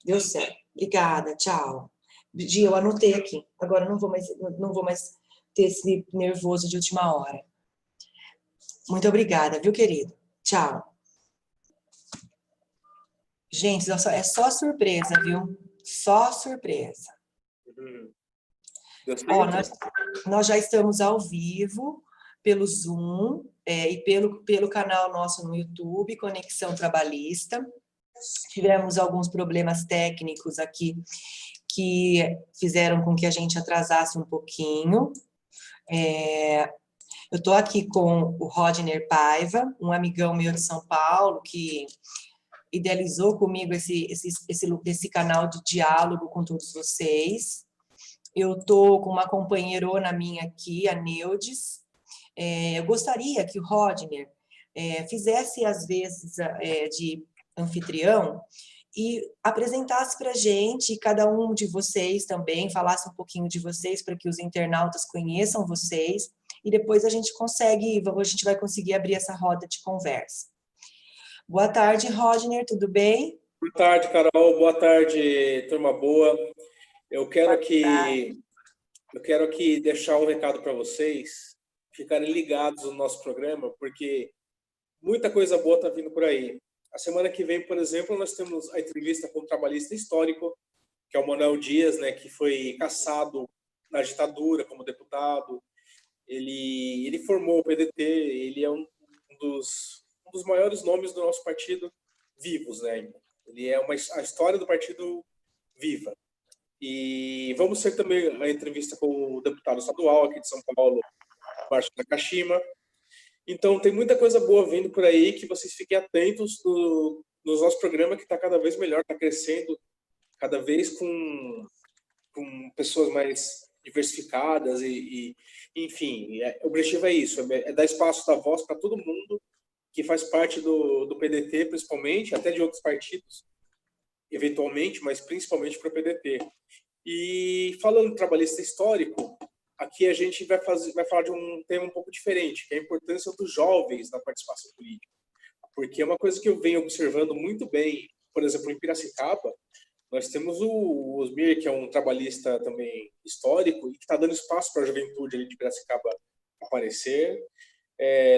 Deu certo. Obrigada, tchau. Gi, eu anotei aqui. Agora não vou mais ter esse nervoso de última hora. Muito obrigada, viu, querido? Tchau. Gente, é só surpresa, viu? Só surpresa. Ó, nós já estamos ao vivo pelo Zoom e pelo canal nosso no YouTube, Conexão Trabalhista. Tivemos alguns problemas técnicos aqui que fizeram com que a gente atrasasse um pouquinho. Eu estou aqui com o Rodner Paiva, um amigão meu de São Paulo, que idealizou comigo esse canal de diálogo com todos vocês. Eu estou com uma companheirona minha aqui, a Neudes. Eu gostaria que o Rodner fizesse, às vezes, de anfitrião e apresentasse para a gente, cada um de vocês também, falasse um pouquinho de vocês, para que os internautas conheçam vocês, e depois a gente vai conseguir abrir essa roda de conversa. Boa tarde, Rodner, tudo bem? Boa tarde, Carol. Boa tarde, turma boa. Eu quero aqui deixar um recado para vocês ficarem ligados no nosso programa, porque muita coisa boa está vindo por aí. A semana que vem, por exemplo, nós temos a entrevista com o trabalhista histórico, que é o Manuel Dias, né, que foi cassado na ditadura como deputado. Ele formou o PDT, ele é um dos maiores nomes do nosso partido vivos, né? Ele é a história do partido viva. E vamos ter também a entrevista com o deputado estadual aqui de São Paulo, Márcio Nakashima. Então, tem muita coisa boa vindo por aí, que vocês fiquem atentos no nosso programa, que está cada vez melhor, está crescendo, cada vez com pessoas mais diversificadas enfim, o objetivo é isso, é dar espaço da voz para todo mundo que faz parte do PDT, principalmente, até de outros partidos, eventualmente, mas principalmente para o PDT. E falando de trabalhista histórico, aqui a gente vai falar de um tema um pouco diferente, que é a importância dos jovens na participação política. Porque é uma coisa que eu venho observando muito bem, por exemplo, em Piracicaba, nós temos o Osmir, que é um trabalhista também histórico e que está dando espaço para a juventude ali de Piracicaba aparecer.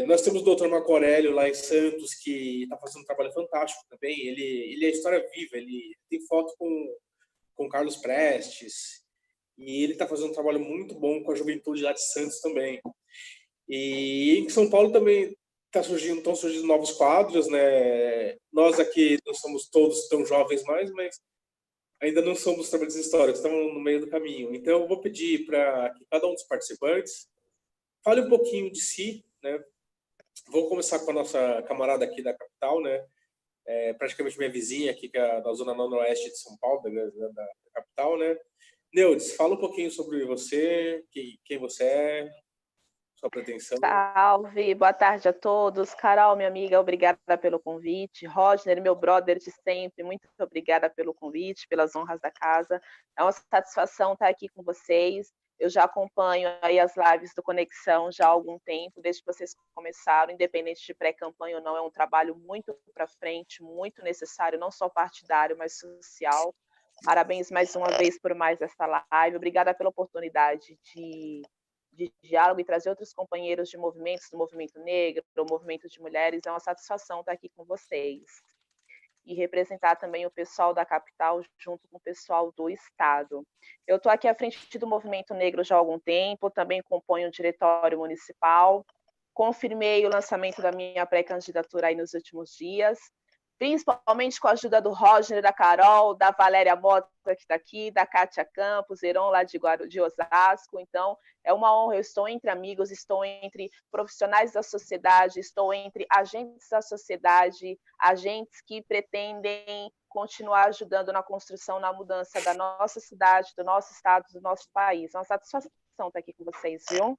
Nós temos o Dr. Marco Aurélio lá em Santos, que está fazendo um trabalho fantástico também. Ele é história viva, ele tem foto com Carlos Prestes, e ele está fazendo um trabalho muito bom com a juventude lá de Santos também. E em São Paulo também estão surgindo novos quadros, né? Nós aqui não somos todos tão jovens mais, mas ainda não somos trabalhadores históricos, estamos no meio do caminho. Então, eu vou pedir para que cada um dos participantes fale um pouquinho de si, né? Vou começar com a nossa camarada aqui da capital, né? Praticamente minha vizinha aqui, que é da zona noroeste de São Paulo, da capital, né? Neudes, fala um pouquinho sobre você, quem você é, sua pretensão. Salve, boa tarde a todos. Carol, minha amiga, obrigada pelo convite. Rodner, meu brother de sempre, muito obrigada pelo convite, pelas honras da casa. É uma satisfação estar aqui com vocês. Eu já acompanho aí as lives do Conexão já há algum tempo, desde que vocês começaram, independente de pré-campanha ou não, é um trabalho muito para frente, muito necessário, não só partidário, mas social. Parabéns mais uma vez por mais esta live. Obrigada pela oportunidade de diálogo e trazer outros companheiros de movimentos, do movimento negro, do movimento de mulheres. É uma satisfação estar aqui com vocês. E representar também o pessoal da capital junto com o pessoal do estado. Eu estou aqui à frente do movimento negro já há algum tempo, também componho o diretório municipal, confirmei o lançamento da minha pré-candidatura aí nos últimos dias, principalmente com a ajuda do Rodner, da Carol, da Valéria Mota, que está aqui, da Kátia Campos, Heron, lá de Osasco. Então, é uma honra, eu estou entre amigos, estou entre profissionais da sociedade, estou entre agentes da sociedade, agentes que pretendem continuar ajudando na construção, na mudança da nossa cidade, do nosso estado, do nosso país. É uma satisfação estar aqui com vocês, viu?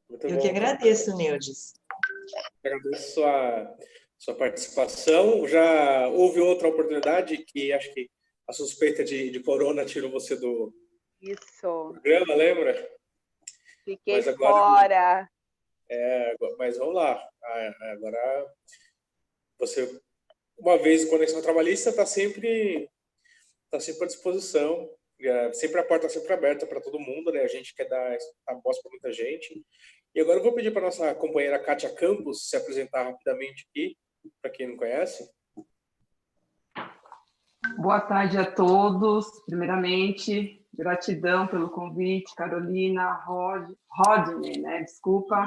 Eu que agradeço, Neudes. Agradeço sua participação. Já houve outra oportunidade que acho que a suspeita de corona tirou você do programa, lembra? Fiquei mas agora, fora. Mas vamos lá. Agora você uma vez o Conexão Trabalhista está sempre à disposição. Sempre a porta está sempre aberta para todo mundo, né? A gente quer dar a voz para muita gente. E agora eu vou pedir para nossa companheira Kátia Campos se apresentar rapidamente aqui, para quem não conhece. Boa tarde a todos. Primeiramente, gratidão pelo convite, Carolina, Rodney, né? Desculpa.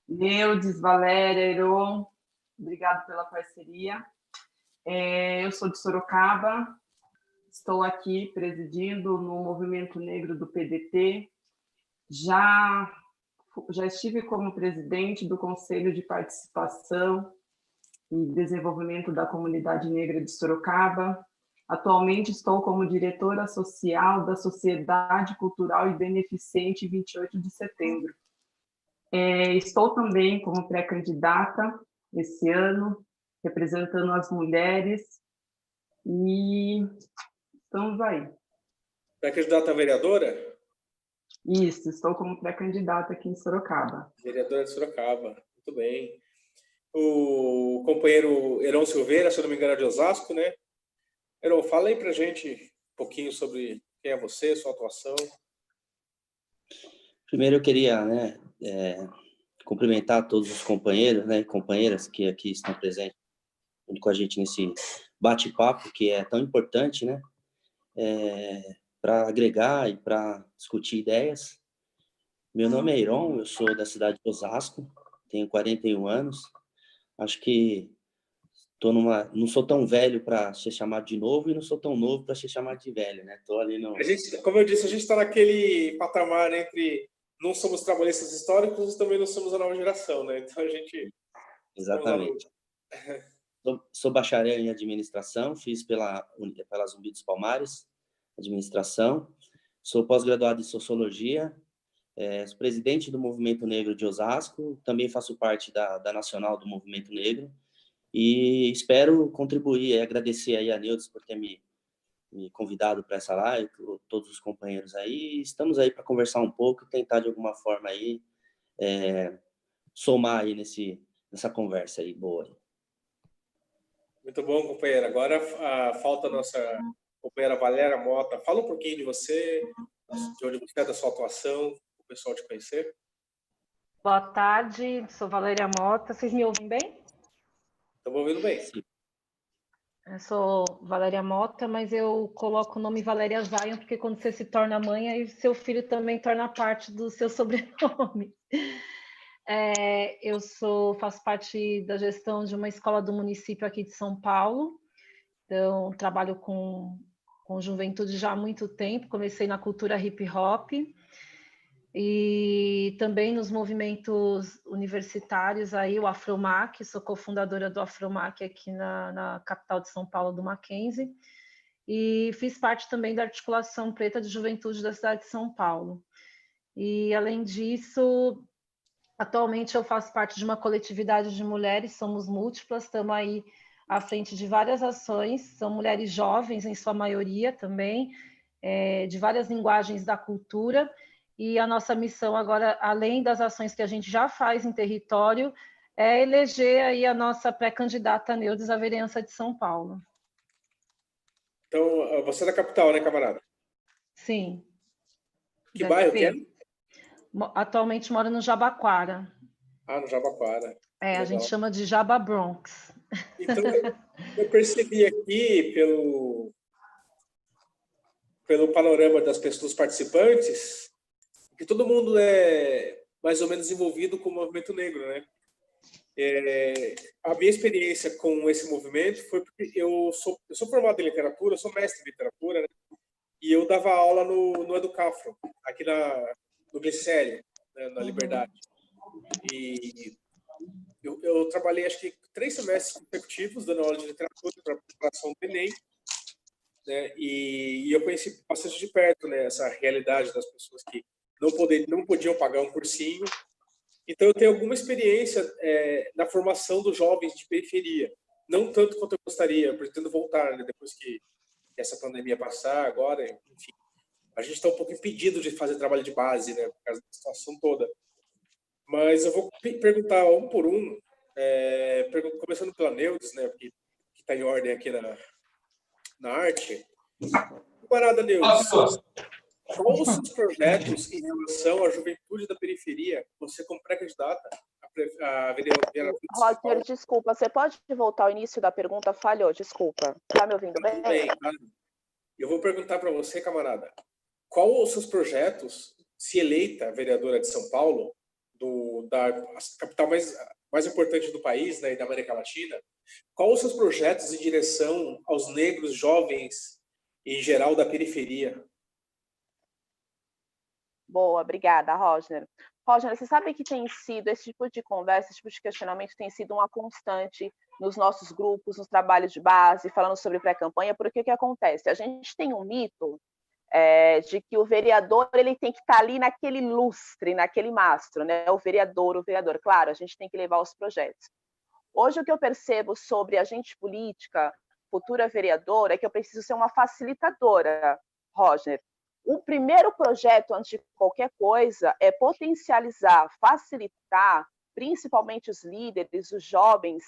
Neudes, Valéria, Heron, obrigado pela parceria. Eu sou de Sorocaba, estou aqui presidindo no Movimento Negro do PDT. Já estive como presidente do Conselho de Participação e Desenvolvimento da Comunidade Negra de Sorocaba. Atualmente estou como diretora social da Sociedade Cultural e Beneficente 28 de Setembro. Estou também como pré-candidata esse ano, representando as mulheres, e estamos aí. Pré-candidata a vereadora? Isso, estou como pré-candidata aqui em Sorocaba. Vereadora de Sorocaba, muito bem. O companheiro Heron Silveira, se eu não me engano, é de Osasco, né? Heron, fala aí pra gente um pouquinho sobre quem é você, sua atuação. Primeiro eu queria, né, cumprimentar todos os companheiros, né, e companheiras que aqui estão presentes junto com a gente nesse bate-papo que é tão importante, né, para agregar e para discutir ideias. Meu nome é Heron, eu sou da cidade de Osasco, tenho 41 anos, acho que não sou tão velho para ser chamado de novo e não sou tão novo para ser chamado de velho, né? Tô ali no... Como eu disse, a gente está naquele patamar entre não somos trabalhistas históricos e também não somos a nova geração, né? Então a gente... Exatamente. Sou bacharel em administração, fiz pela Zumbi dos Palmares, administração. Sou pós-graduado em sociologia, sou presidente do Movimento Negro de Osasco, também faço parte da Nacional do Movimento Negro. E espero contribuir e agradecer aí a Neudes por ter me convidado para essa live, todos os companheiros aí. Estamos aí para conversar um pouco e tentar, de alguma forma, aí, somar aí nessa conversa aí boa. Muito bom, companheira. Agora falta a nossa companheira Valéria Mota. Fala um pouquinho de você, de onde você é, da sua atuação, para o pessoal te conhecer. Boa tarde, sou Valéria Mota. Vocês me ouvem bem? Estamos ouvindo bem. Eu sou Valéria Mota, mas eu coloco o nome Valéria Zion, porque quando você se torna mãe, aí seu filho também torna parte do seu sobrenome. Eu faço parte da gestão de uma escola do município aqui de São Paulo, então trabalho com juventude já há muito tempo, comecei na cultura hip hop, e também nos movimentos universitários, aí o Afromac, sou cofundadora do Afromac aqui na capital de São Paulo, do Mackenzie, e fiz parte também da Articulação Preta de Juventude da cidade de São Paulo. E, além disso, atualmente eu faço parte de uma coletividade de mulheres, somos múltiplas, estamos aí à frente de várias ações, são mulheres jovens, em sua maioria também, de várias linguagens da cultura. E a nossa missão agora, além das ações que a gente já faz em território, é eleger aí a nossa pré-candidata Neudes à vereança de São Paulo. Então, você é da capital, né, camarada? Sim. Que bairro que é? Atualmente moro no Jabaquara. Ah, no Jabaquara. A gente chama de Jaba Bronx. Então, eu percebi aqui, pelo panorama das pessoas participantes, que todo mundo é mais ou menos envolvido com o movimento negro, né? A minha experiência com esse movimento foi porque eu sou formado em literatura, eu sou mestre em literatura, né? E eu dava aula no Educafro, aqui no Glicério, né, na Liberdade. E eu trabalhei, acho que 3 semestres consecutivos dando aula de literatura para a preparação do Enem, né? E eu conheci bastante de perto, né, essa realidade das pessoas que não podiam pagar um cursinho. Então, eu tenho alguma experiência na formação dos jovens de periferia. Não tanto quanto eu gostaria, eu pretendo voltar, né, depois que essa pandemia passar, agora, enfim. A gente está um pouco impedido de fazer trabalho de base, né, por causa da situação toda. Mas eu vou perguntar um por um, começando pela Neudes, né, que está em ordem aqui na arte. Camarada Neudes, quais os seus projetos em relação à juventude da periferia? Você, como pré-candidata a vereadora... Roger, desculpa, você pode voltar ao início da pergunta? Falhou, desculpa. Está me ouvindo bem? Bem, eu vou perguntar para você, camarada, qual os seus projetos, se eleita vereadora de São Paulo, da capital mais importante do país, né, e da América Latina, quais os seus projetos em direção aos negros jovens em geral da periferia? Boa, obrigada, Roger. Roger, você sabe que tem sido esse tipo de conversa, esse tipo de questionamento tem sido uma constante nos nossos grupos, nos trabalhos de base, falando sobre pré-campanha, porque o que acontece? A gente tem um mito de que o vereador ele tem que estar ali naquele lustre, naquele mastro, né? O vereador. Claro, a gente tem que levar os projetos. Hoje, o que eu percebo sobre agente política, futura vereadora, é que eu preciso ser uma facilitadora, Roger. O primeiro projeto, antes de qualquer coisa, é potencializar, facilitar, principalmente os líderes, os jovens,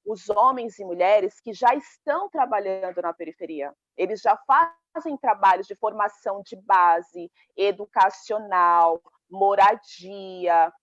os homens e mulheres que já estão trabalhando na periferia. Eles já fazem trabalhos de formação de base, educacional, moradia,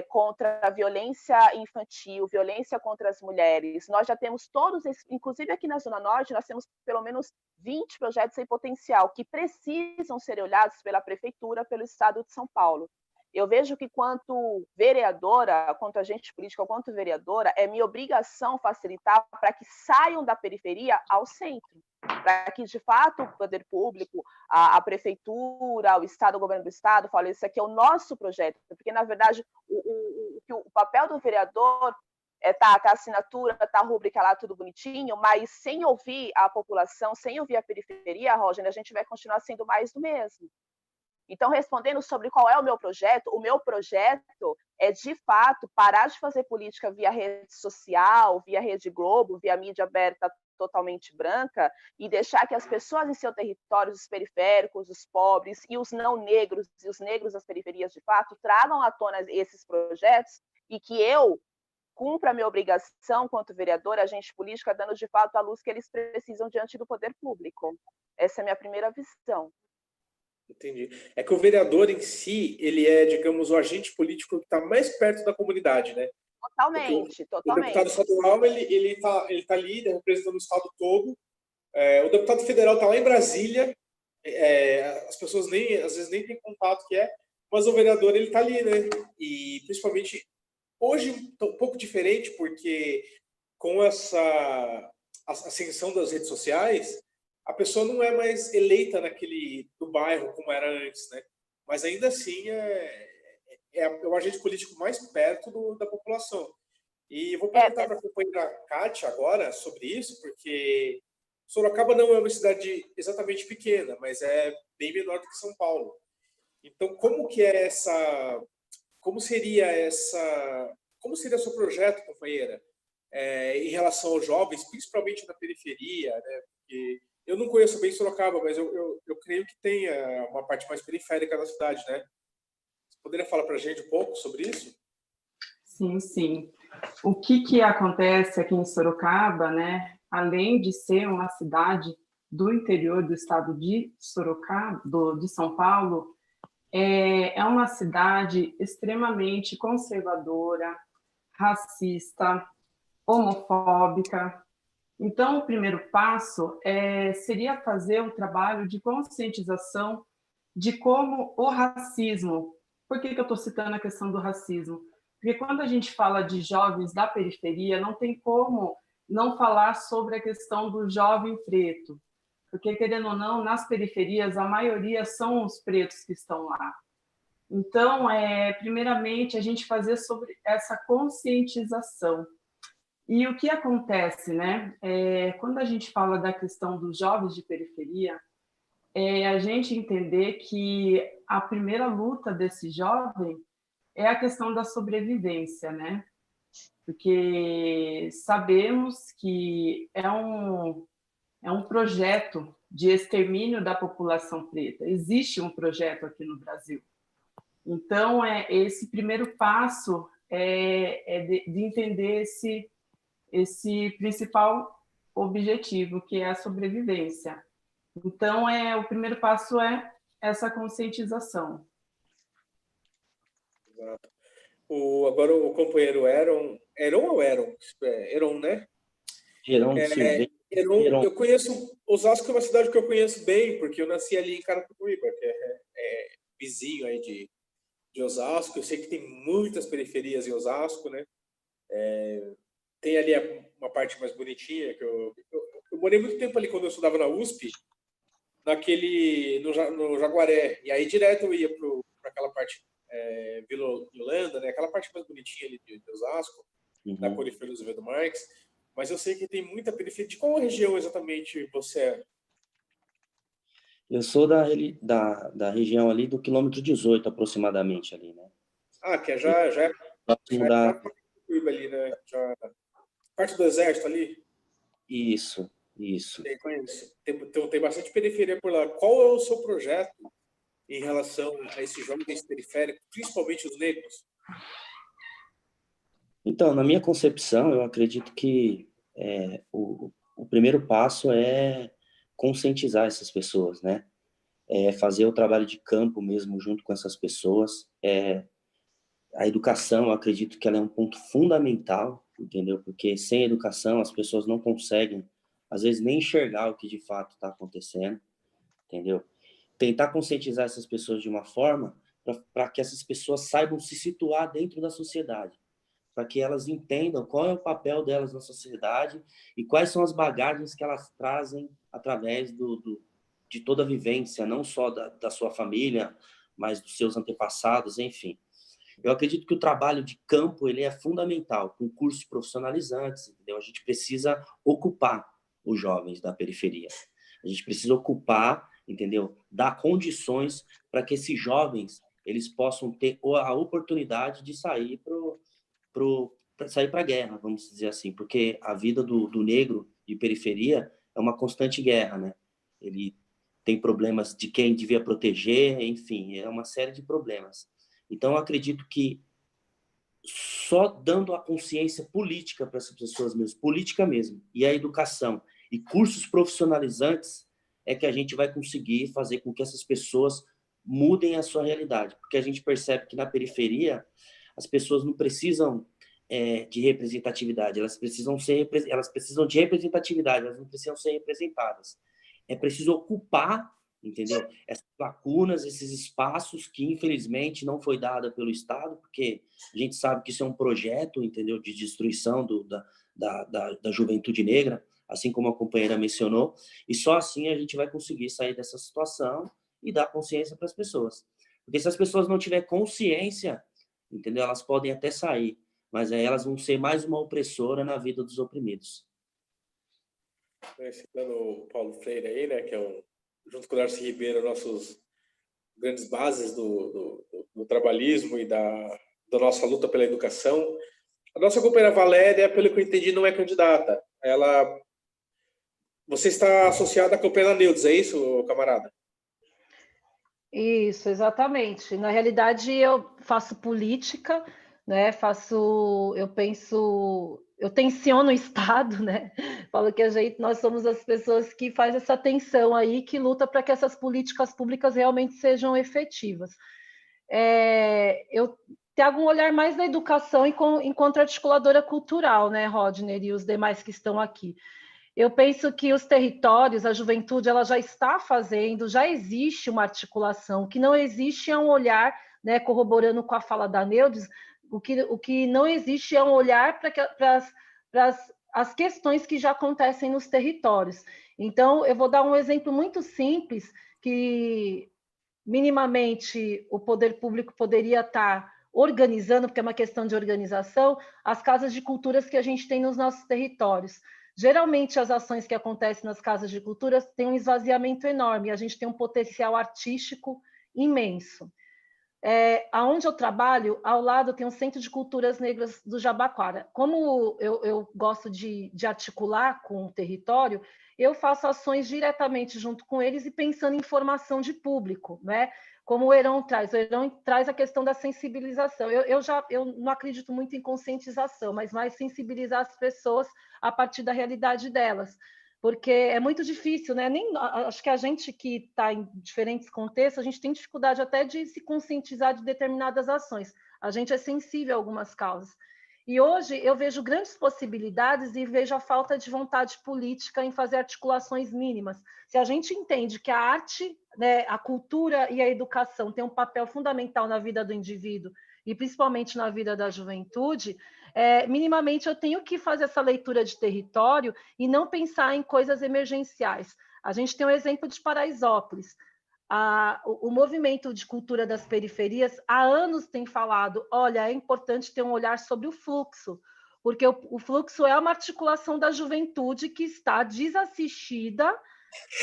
contra a violência infantil, violência contra as mulheres. Nós já temos todos esses, inclusive aqui na Zona Norte, nós temos pelo menos 20 projetos em potencial que precisam ser olhados pela Prefeitura, pelo Estado de São Paulo. Eu vejo que, quanto vereadora, quanto agente política, quanto vereadora, é minha obrigação facilitar para que saiam da periferia ao centro, para que, de fato, o poder público, a prefeitura, o Estado, o governo do Estado, falem, isso aqui é o nosso projeto, porque, na verdade, o papel do vereador tá a assinatura, tá a rúbrica lá, tudo bonitinho, mas sem ouvir a população, sem ouvir a periferia, Roger, a gente vai continuar sendo mais do mesmo. Então, respondendo sobre qual é o meu projeto é, de fato, parar de fazer política via rede social, via Rede Globo, via mídia aberta totalmente branca, e deixar que as pessoas em seu território, os periféricos, os pobres e os não negros, e os negros das periferias, de fato, tragam à tona esses projetos, e que eu cumpra a minha obrigação, quanto vereadora, agente política, dando, de fato, a luz que eles precisam diante do poder público. Essa é a minha primeira visão. Entendi. É que o vereador em si, ele é, digamos, o agente político que está mais perto da comunidade, né? Totalmente. O deputado estadual, ele tá ali representando o estado todo. O deputado federal está lá em Brasília. As pessoas às vezes nem têm contato mas o vereador, ele está ali, né? E principalmente hoje tá um pouco diferente, porque com essa ascensão das redes sociais, a pessoa não é mais eleita do bairro como era antes, né? Mas ainda assim é o agente político mais perto da população. E eu vou perguntar para a companheira Kátia agora sobre isso, porque Sorocaba não é uma cidade exatamente pequena, mas é bem menor do que São Paulo. Então, como seria o seu projeto, companheira, em relação aos jovens, principalmente na periferia, né? Porque eu não conheço bem Sorocaba, mas eu creio que tenha uma parte mais periférica da cidade, né? Você poderia falar para a gente um pouco sobre isso? Sim, sim. O que acontece aqui em Sorocaba, né? Além de ser uma cidade do interior do estado de Sorocaba, de São Paulo, é uma cidade extremamente conservadora, racista, homofóbica. Então, o primeiro passo seria fazer um trabalho de conscientização de como o racismo... Por que eu estou citando a questão do racismo? Porque quando a gente fala de jovens da periferia, não tem como não falar sobre a questão do jovem preto. Porque, querendo ou não, nas periferias, a maioria são os pretos que estão lá. Então, primeiramente, a gente fazer sobre essa conscientização. E o que acontece, né? Quando a gente fala da questão dos jovens de periferia, a gente entender que a primeira luta desse jovem é a questão da sobrevivência, né? Porque sabemos que é um projeto de extermínio da população preta. Existe um projeto aqui no Brasil. Então, esse primeiro passo de entender esse principal objetivo, que é a sobrevivência. Então, o primeiro passo é essa conscientização. Exato. Agora o companheiro Heron ou Heron? Heron, né? Heron Silveira. Heron, eu conheço, Osasco é uma cidade que eu conheço bem, porque eu nasci ali em Carapicuíba, que é vizinho aí de Osasco. Eu sei que tem muitas periferias em Osasco, né? Tem ali uma parte mais bonitinha, que eu morei muito tempo ali quando eu estudava na USP, no Jaguaré, e aí direto eu ia para aquela parte Vila Holanda, né? Aquela parte mais bonitinha ali de Osasco, na periferia do Zé do Marques, mas eu sei que tem muita periferia. De qual região exatamente você é? Eu sou da região ali do quilômetro 18, aproximadamente, ali, né? Que já é Próximo da... ali, né? Já, parte do Exército ali? Isso. Conheço. Tem bastante periferia por lá. Qual é o seu projeto em relação a esses jovens periféricos, principalmente os negros? Então, na minha concepção, eu acredito que o primeiro passo é conscientizar essas pessoas, né? Fazer o trabalho de campo mesmo junto com essas pessoas. A educação, eu acredito que ela é um ponto fundamental, entendeu? Porque sem educação as pessoas não conseguem, às vezes, nem enxergar o que de fato está acontecendo, entendeu? Tentar conscientizar essas pessoas de uma forma para que essas pessoas saibam se situar dentro da sociedade, para que elas entendam qual é o papel delas na sociedade e quais são as bagagens que elas trazem através de toda a vivência, não só da sua família, mas dos seus antepassados, enfim. Eu acredito que o trabalho de campo ele é fundamental, com cursos profissionalizantes, entendeu? A gente precisa ocupar os jovens da periferia. A gente precisa ocupar, entendeu? Dar condições para que esses jovens eles possam ter a oportunidade de sair para a guerra, vamos dizer assim, porque a vida do negro de periferia é uma constante guerra, né? Ele tem problemas de quem devia proteger, enfim, é uma série de problemas. Então, eu acredito que só dando a consciência política para essas pessoas mesmo, política mesmo, e a educação e cursos profissionalizantes é que a gente vai conseguir fazer com que essas pessoas mudem a sua realidade, porque a gente percebe que na periferia as pessoas não precisam de representatividade, elas precisam de representatividade, elas não precisam ser representadas. É preciso ocupar, entendeu? Essas lacunas, esses espaços que infelizmente não foi dada pelo Estado, porque a gente sabe que isso é um projeto, entendeu, de destruição da juventude negra, assim como a companheira mencionou, e só assim a gente vai conseguir sair dessa situação e dar consciência para as pessoas. Porque se as pessoas não tiverem consciência, entendeu, elas podem até sair, mas aí elas vão ser mais uma opressora na vida dos oprimidos. Citando o Paulo Freire aí, né, que junto com o Darcy Ribeiro, nossos grandes bases do trabalhismo e da nossa luta pela educação. A nossa companheira Valéria, pelo que eu entendi, não é candidata. Você está associada à companheira Neudes, é isso, camarada? Isso, exatamente. Na realidade, eu faço política, né? Eu tensiono o Estado, né? Falo que nós somos as pessoas que faz essa tensão aí, que luta para que essas políticas públicas realmente sejam efetivas. Eu trago um olhar mais da educação enquanto articuladora cultural, né, Rodner, e os demais que estão aqui. Eu penso que os territórios, a juventude, ela já está fazendo, já existe uma articulação. O que não existe é um olhar, né, corroborando com a fala da Neudes, o que não existe é um olhar para as questões que já acontecem nos territórios. Então, eu vou dar um exemplo muito simples, que minimamente o poder público poderia estar organizando, porque é uma questão de organização, as casas de culturas que a gente tem nos nossos territórios. Geralmente, as ações que acontecem nas casas de cultura têm um esvaziamento enorme, a gente tem um potencial artístico imenso. Aonde eu trabalho, ao lado tem um Centro de Culturas Negras do Jabaquara. Como eu gosto de articular com o território, eu faço ações diretamente junto com eles e pensando em formação de público, né? Como o Heron traz a questão da sensibilização. Eu não acredito muito em conscientização, mas mais sensibilizar as pessoas a partir da realidade delas, porque é muito difícil, né? Acho que a gente que está em diferentes contextos, a gente tem dificuldade até de se conscientizar de determinadas ações. A gente é sensível a algumas causas. E hoje eu vejo grandes possibilidades e vejo a falta de vontade política em fazer articulações mínimas. Se a gente entende que a arte, né, a cultura e a educação têm um papel fundamental na vida do indivíduo e principalmente na vida da juventude, minimamente eu tenho que fazer essa leitura de território e não pensar em coisas emergenciais. A gente tem um exemplo de Paraisópolis. O movimento de cultura das periferias há anos tem falado, olha, é importante ter um olhar sobre o fluxo, porque o fluxo é uma articulação da juventude que está desassistida,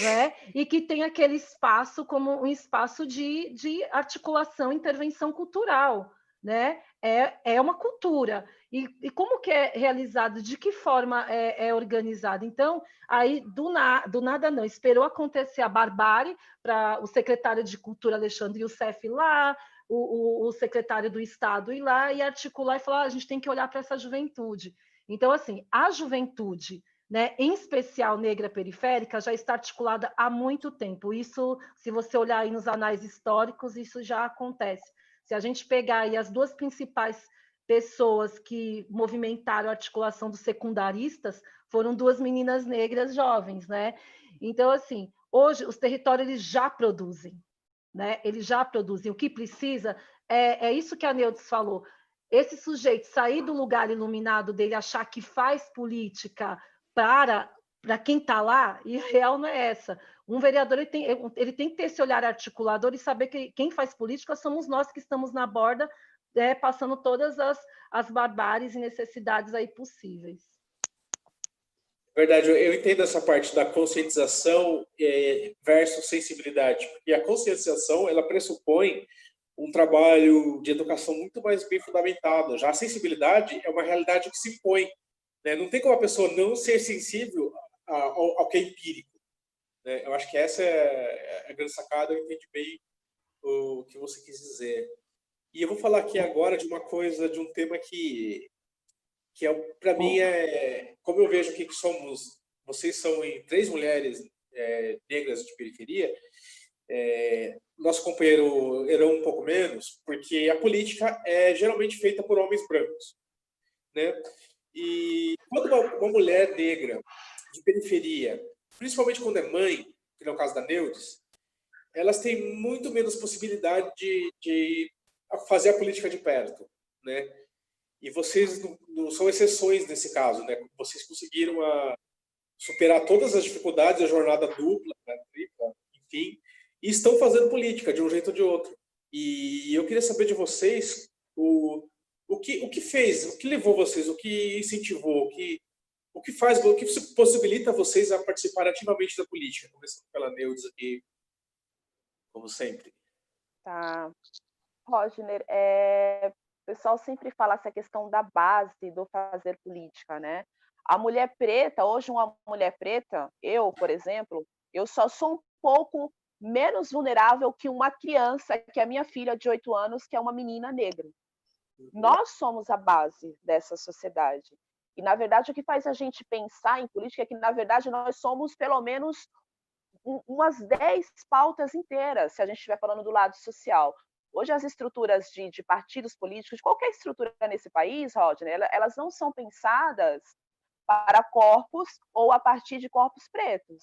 né? E que tem aquele espaço como um espaço de articulação, intervenção cultural, né? É uma cultura. E como que é realizado? De que forma é organizado? Então, aí, do nada não, esperou acontecer a barbárie para o secretário de Cultura, Alexandre Youssef, ir lá, o secretário do Estado ir lá e articular e falar, a gente tem que olhar para essa juventude. Então, assim, a juventude, né, em especial negra periférica, já está articulada há muito tempo. Isso, se você olhar aí nos anais históricos, isso já acontece. Se a gente pegar aí as duas principais pessoas que movimentaram a articulação dos secundaristas, foram duas meninas negras jovens, né? Então, assim, hoje os territórios eles já produzem, né? Eles já produzem. O que precisa é isso que a Neudes falou. Esse sujeito sair do lugar iluminado dele, achar que faz política para quem está lá, e a real não é essa. Um vereador ele tem que ter esse olhar articulador e saber que quem faz política somos nós que estamos na borda, passando todas as barbáries e necessidades aí possíveis. Verdade, eu entendo essa parte da conscientização versus sensibilidade, porque a conscientização ela pressupõe um trabalho de educação muito mais bem fundamentado. Já a sensibilidade é uma realidade que se impõe, né? Não tem como a pessoa não ser sensível ao que é empírico, né? Eu acho que essa é a grande sacada, eu entendi bem o que você quis dizer. E eu vou falar aqui agora de uma coisa, de um tema que para mim como eu vejo aqui que vocês são em 3 mulheres negras de periferia, nosso companheiro Heron um pouco menos, porque a política é geralmente feita por homens brancos, né? E quando uma mulher negra de periferia, principalmente quando é mãe, que é o caso da Neudes, elas têm muito menos possibilidade de fazer a política de perto, né? E vocês não são exceções nesse caso, né? Vocês conseguiram superar todas as dificuldades, a jornada dupla, né? Tripla, enfim, e estão fazendo política de um jeito ou de outro. E eu queria saber de vocês o que fez, o que levou vocês, o que incentivou, o que possibilita vocês a participar ativamente da política, começando pela Neudes aqui, como sempre. Tá. Rodner, o pessoal sempre fala essa questão da base do fazer política, né? A mulher preta, hoje uma mulher preta, eu, por exemplo, eu só sou um pouco menos vulnerável que uma criança, que é a minha filha de 8 anos, que é uma menina negra. Nós somos a base dessa sociedade. E, na verdade, o que faz a gente pensar em política é que, na verdade, nós somos pelo menos umas 10 pautas inteiras, se a gente estiver falando do lado social. Hoje, as estruturas de partidos políticos, qualquer estrutura nesse país, Rodney, elas não são pensadas para corpos ou a partir de corpos pretos,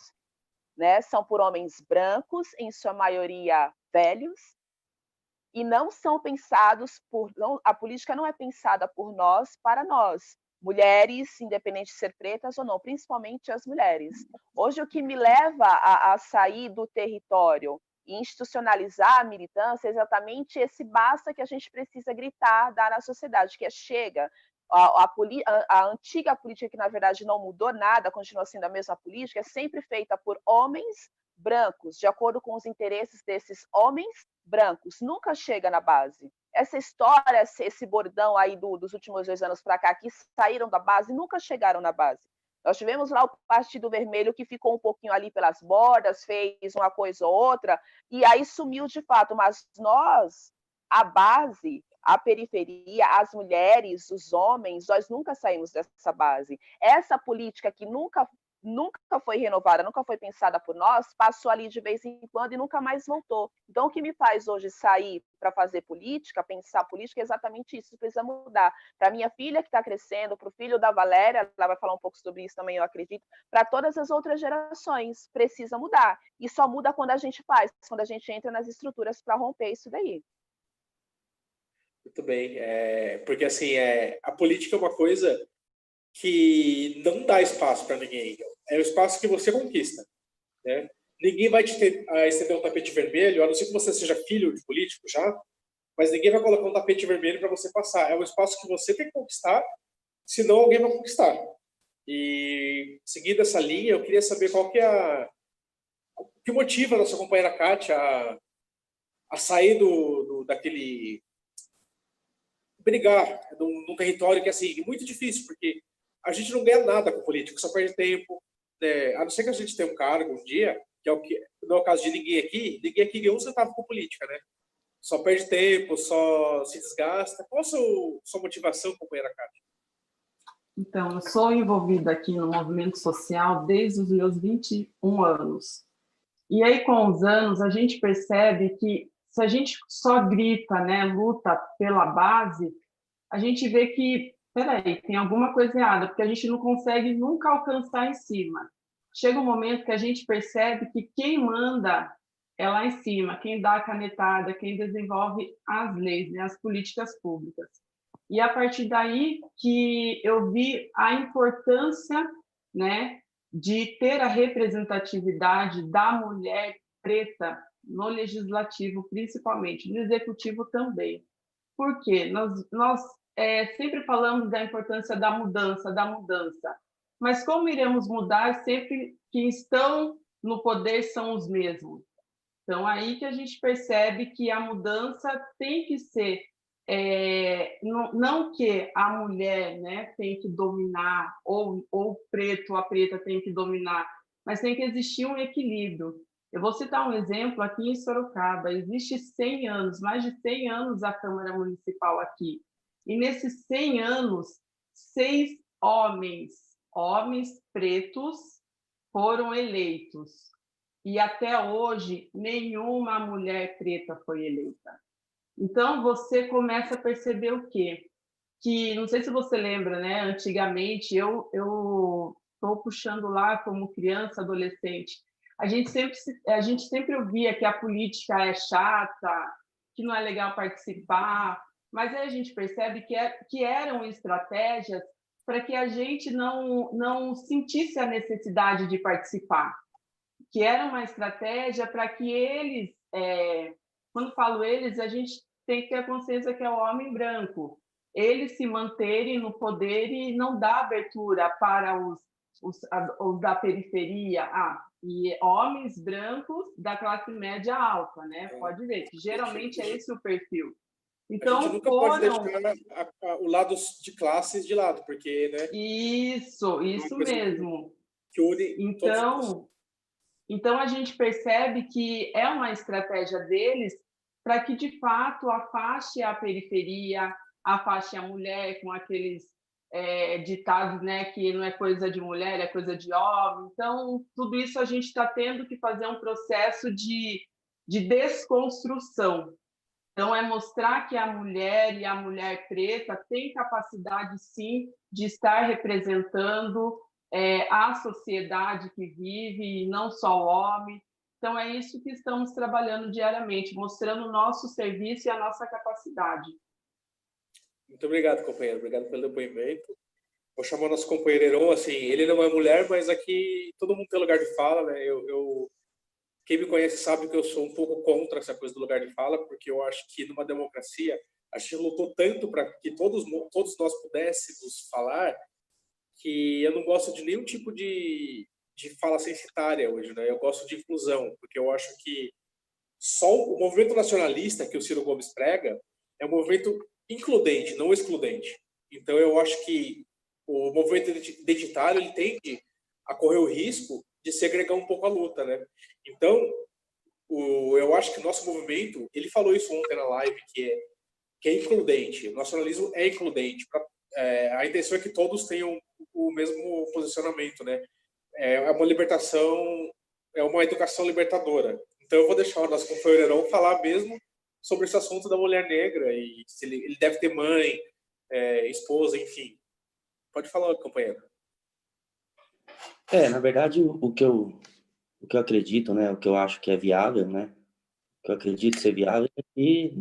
né? São por homens brancos, em sua maioria velhos, e não são pensados a política não é pensada por nós para nós, mulheres, independente de ser pretas ou não, principalmente as mulheres. Hoje, o que me leva a sair do território e institucionalizar a militância é exatamente esse basta que a gente precisa gritar, dar à sociedade, que é chega. A antiga política, que na verdade não mudou nada, continua sendo a mesma política, é sempre feita por homens brancos, de acordo com os interesses desses homens brancos, nunca chega na base. Essa história, esse bordão aí dos últimos 2 anos para cá, que saíram da base, nunca chegaram na base. Nós tivemos lá o Partido Vermelho que ficou um pouquinho ali pelas bordas, fez uma coisa ou outra, e aí sumiu de fato. Mas nós, a base, a periferia, as mulheres, os homens, nós nunca saímos dessa base. Essa política que nunca foi renovada, nunca foi pensada por nós, passou ali de vez em quando e nunca mais voltou. Então, o que me faz hoje sair para fazer política, pensar política, é exatamente isso, precisa mudar. Para minha filha que está crescendo, para o filho da Valéria, ela vai falar um pouco sobre isso também, eu acredito, para todas as outras gerações, precisa mudar. E só muda quando a gente faz, quando a gente entra nas estruturas para romper isso daí. Muito bem, porque assim, a política é uma coisa que não dá espaço para ninguém. É o espaço que você conquista, né? Ninguém vai te estender um tapete vermelho, a não ser que você seja filho de político já, mas ninguém vai colocar um tapete vermelho para você passar. É um espaço que você tem que conquistar, senão alguém vai conquistar. E, seguindo essa linha, eu queria saber qual que é o que motiva a nossa companheira Kátia a sair daquele... brigar num território que, assim, é muito difícil, porque a gente não ganha nada com política, só perde tempo, né? A não ser que a gente tenha um cargo um dia, que é o que não é o caso de ninguém aqui ganhou um centavo com política, né? Só perde tempo, só se desgasta. Qual a sua motivação, companheira Kátia? Então, eu sou envolvida aqui no movimento social desde os meus 21 anos. E aí, com os anos, a gente percebe que se a gente só grita, né, luta pela base, a gente vê que, peraí, tem alguma coisa errada, porque a gente não consegue nunca alcançar em cima. Chega um momento que a gente percebe que quem manda é lá em cima, quem dá a canetada, quem desenvolve as leis, né, as políticas públicas. E a partir daí que eu vi a importância, né, de ter a representatividade da mulher preta no legislativo, principalmente, no executivo também. Por quê? Nós sempre falamos da importância da mudança, mas como iremos mudar sempre que estão no poder são os mesmos? Então, aí que a gente percebe que a mudança tem que ser, não que a mulher, né, tem que dominar, ou o preto, a preta tem que dominar, mas tem que existir um equilíbrio. Eu vou citar um exemplo aqui em Sorocaba. Existe 100 anos, mais de 100 anos a Câmara Municipal aqui. E nesses 100 anos, 6 homens pretos foram eleitos. E até hoje, nenhuma mulher preta foi eleita. Então, você começa a perceber o quê? Que, não sei se você lembra, né? Antigamente, eu estou puxando lá como criança, adolescente, a gente sempre ouvia que a política é chata, que não é legal participar, mas aí a gente percebe que eram estratégias para que a gente não sentisse a necessidade de participar, que era uma estratégia para que eles, quando falo eles, a gente tem que ter a consciência que é o homem branco, eles se manterem no poder e não dar abertura para os da periferia, e homens brancos da classe média alta, né? Pode ver que geralmente é esse o perfil. Então, a gente nunca pode deixar o lado de classes de lado, porque, né? Isso mesmo. Que une então a gente percebe que é uma estratégia deles para que, de fato, afaste a periferia, afaste a mulher com aqueles ditados, né, que não é coisa de mulher, é coisa de homem. Então, tudo isso a gente está tendo que fazer um processo de desconstrução. Então, é mostrar que a mulher e a mulher preta têm capacidade, sim, de estar representando a sociedade que vive, e não só o homem. Então, é isso que estamos trabalhando diariamente, mostrando o nosso serviço e a nossa capacidade. Muito obrigado, companheiro. Obrigado pelo depoimento. Vou chamar o nosso companheiro Heron. Assim, ele não é mulher, mas aqui todo mundo tem lugar de fala, né? Quem me conhece sabe que eu sou um pouco contra essa coisa do lugar de fala, porque eu acho que numa democracia a gente lutou tanto para que todos nós pudéssemos falar, que eu não gosto de nenhum tipo de fala censitária hoje, né? Eu gosto de inclusão, porque eu acho que só o movimento nacionalista que o Ciro Gomes prega é um movimento includente, não excludente. Então, eu acho que o movimento identitário ele tende a correr o risco de segregar um pouco a luta, né? Então, eu acho que o nosso movimento, ele falou isso ontem na live, que é includente, o nacionalismo é includente, a intenção é que todos tenham o mesmo posicionamento, né? É uma libertação, é uma educação libertadora. Então eu vou deixar o nosso companheiro Heron falar mesmo sobre esse assunto da mulher negra, e se ele deve ter mãe, esposa, enfim. Pode falar, companheiro. Na verdade, o que eu acredito, né, o que eu acho que é viável, né, o que eu acredito ser viável é que,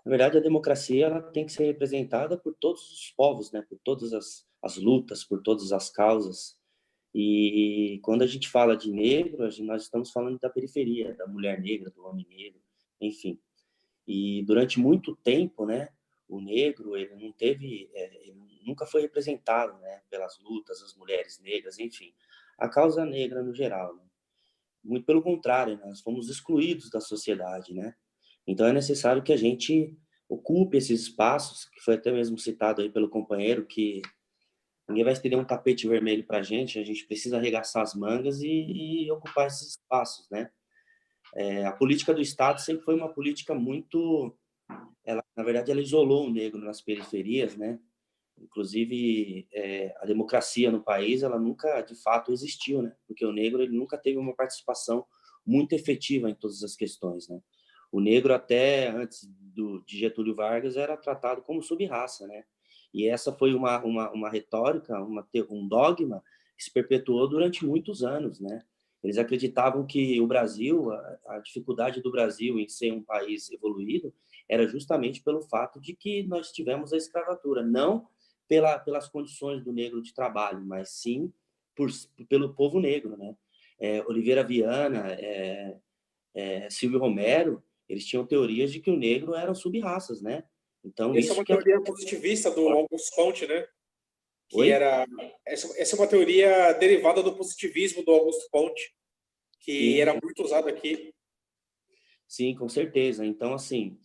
na verdade, a democracia ela tem que ser representada por todos os povos, né, por todas as lutas, por todas as causas. E quando a gente fala de negro, nós estamos falando da periferia, da mulher negra, do homem negro, enfim. E durante muito tempo, né, o negro ele não teve, ele nunca foi representado, né, pelas lutas, as mulheres negras, enfim, a causa negra no geral, né? Muito pelo contrário, nós fomos excluídos da sociedade, né? Então é necessário que a gente ocupe esses espaços, que foi até mesmo citado aí pelo companheiro, que ninguém vai estender um tapete vermelho para a gente precisa arregaçar as mangas e ocupar esses espaços, né? A política do Estado sempre foi uma política muito... na verdade, ela isolou o negro nas periferias, né? Inclusive, a democracia no país, ela nunca, de fato, existiu, né? Porque o negro, ele nunca teve uma participação muito efetiva em todas as questões, né? O negro, até antes de Getúlio Vargas, era tratado como sub-raça, né? E essa foi uma retórica, um dogma que se perpetuou durante muitos anos, né? Eles acreditavam que o Brasil, a dificuldade do Brasil em ser um país evoluído, era justamente pelo fato de que nós tivemos a escravatura, não pelas condições do negro de trabalho, mas sim pelo povo negro, né? Oliveira Viana, Silvio Romero, eles tinham teorias de que o negro eram sub-raças, né? Então, essa é uma teoria positivista do Augusto Comte, né? Essa é uma teoria derivada do positivismo do Augusto Comte, que sim, era muito usado aqui. Sim, com certeza. Então, assim,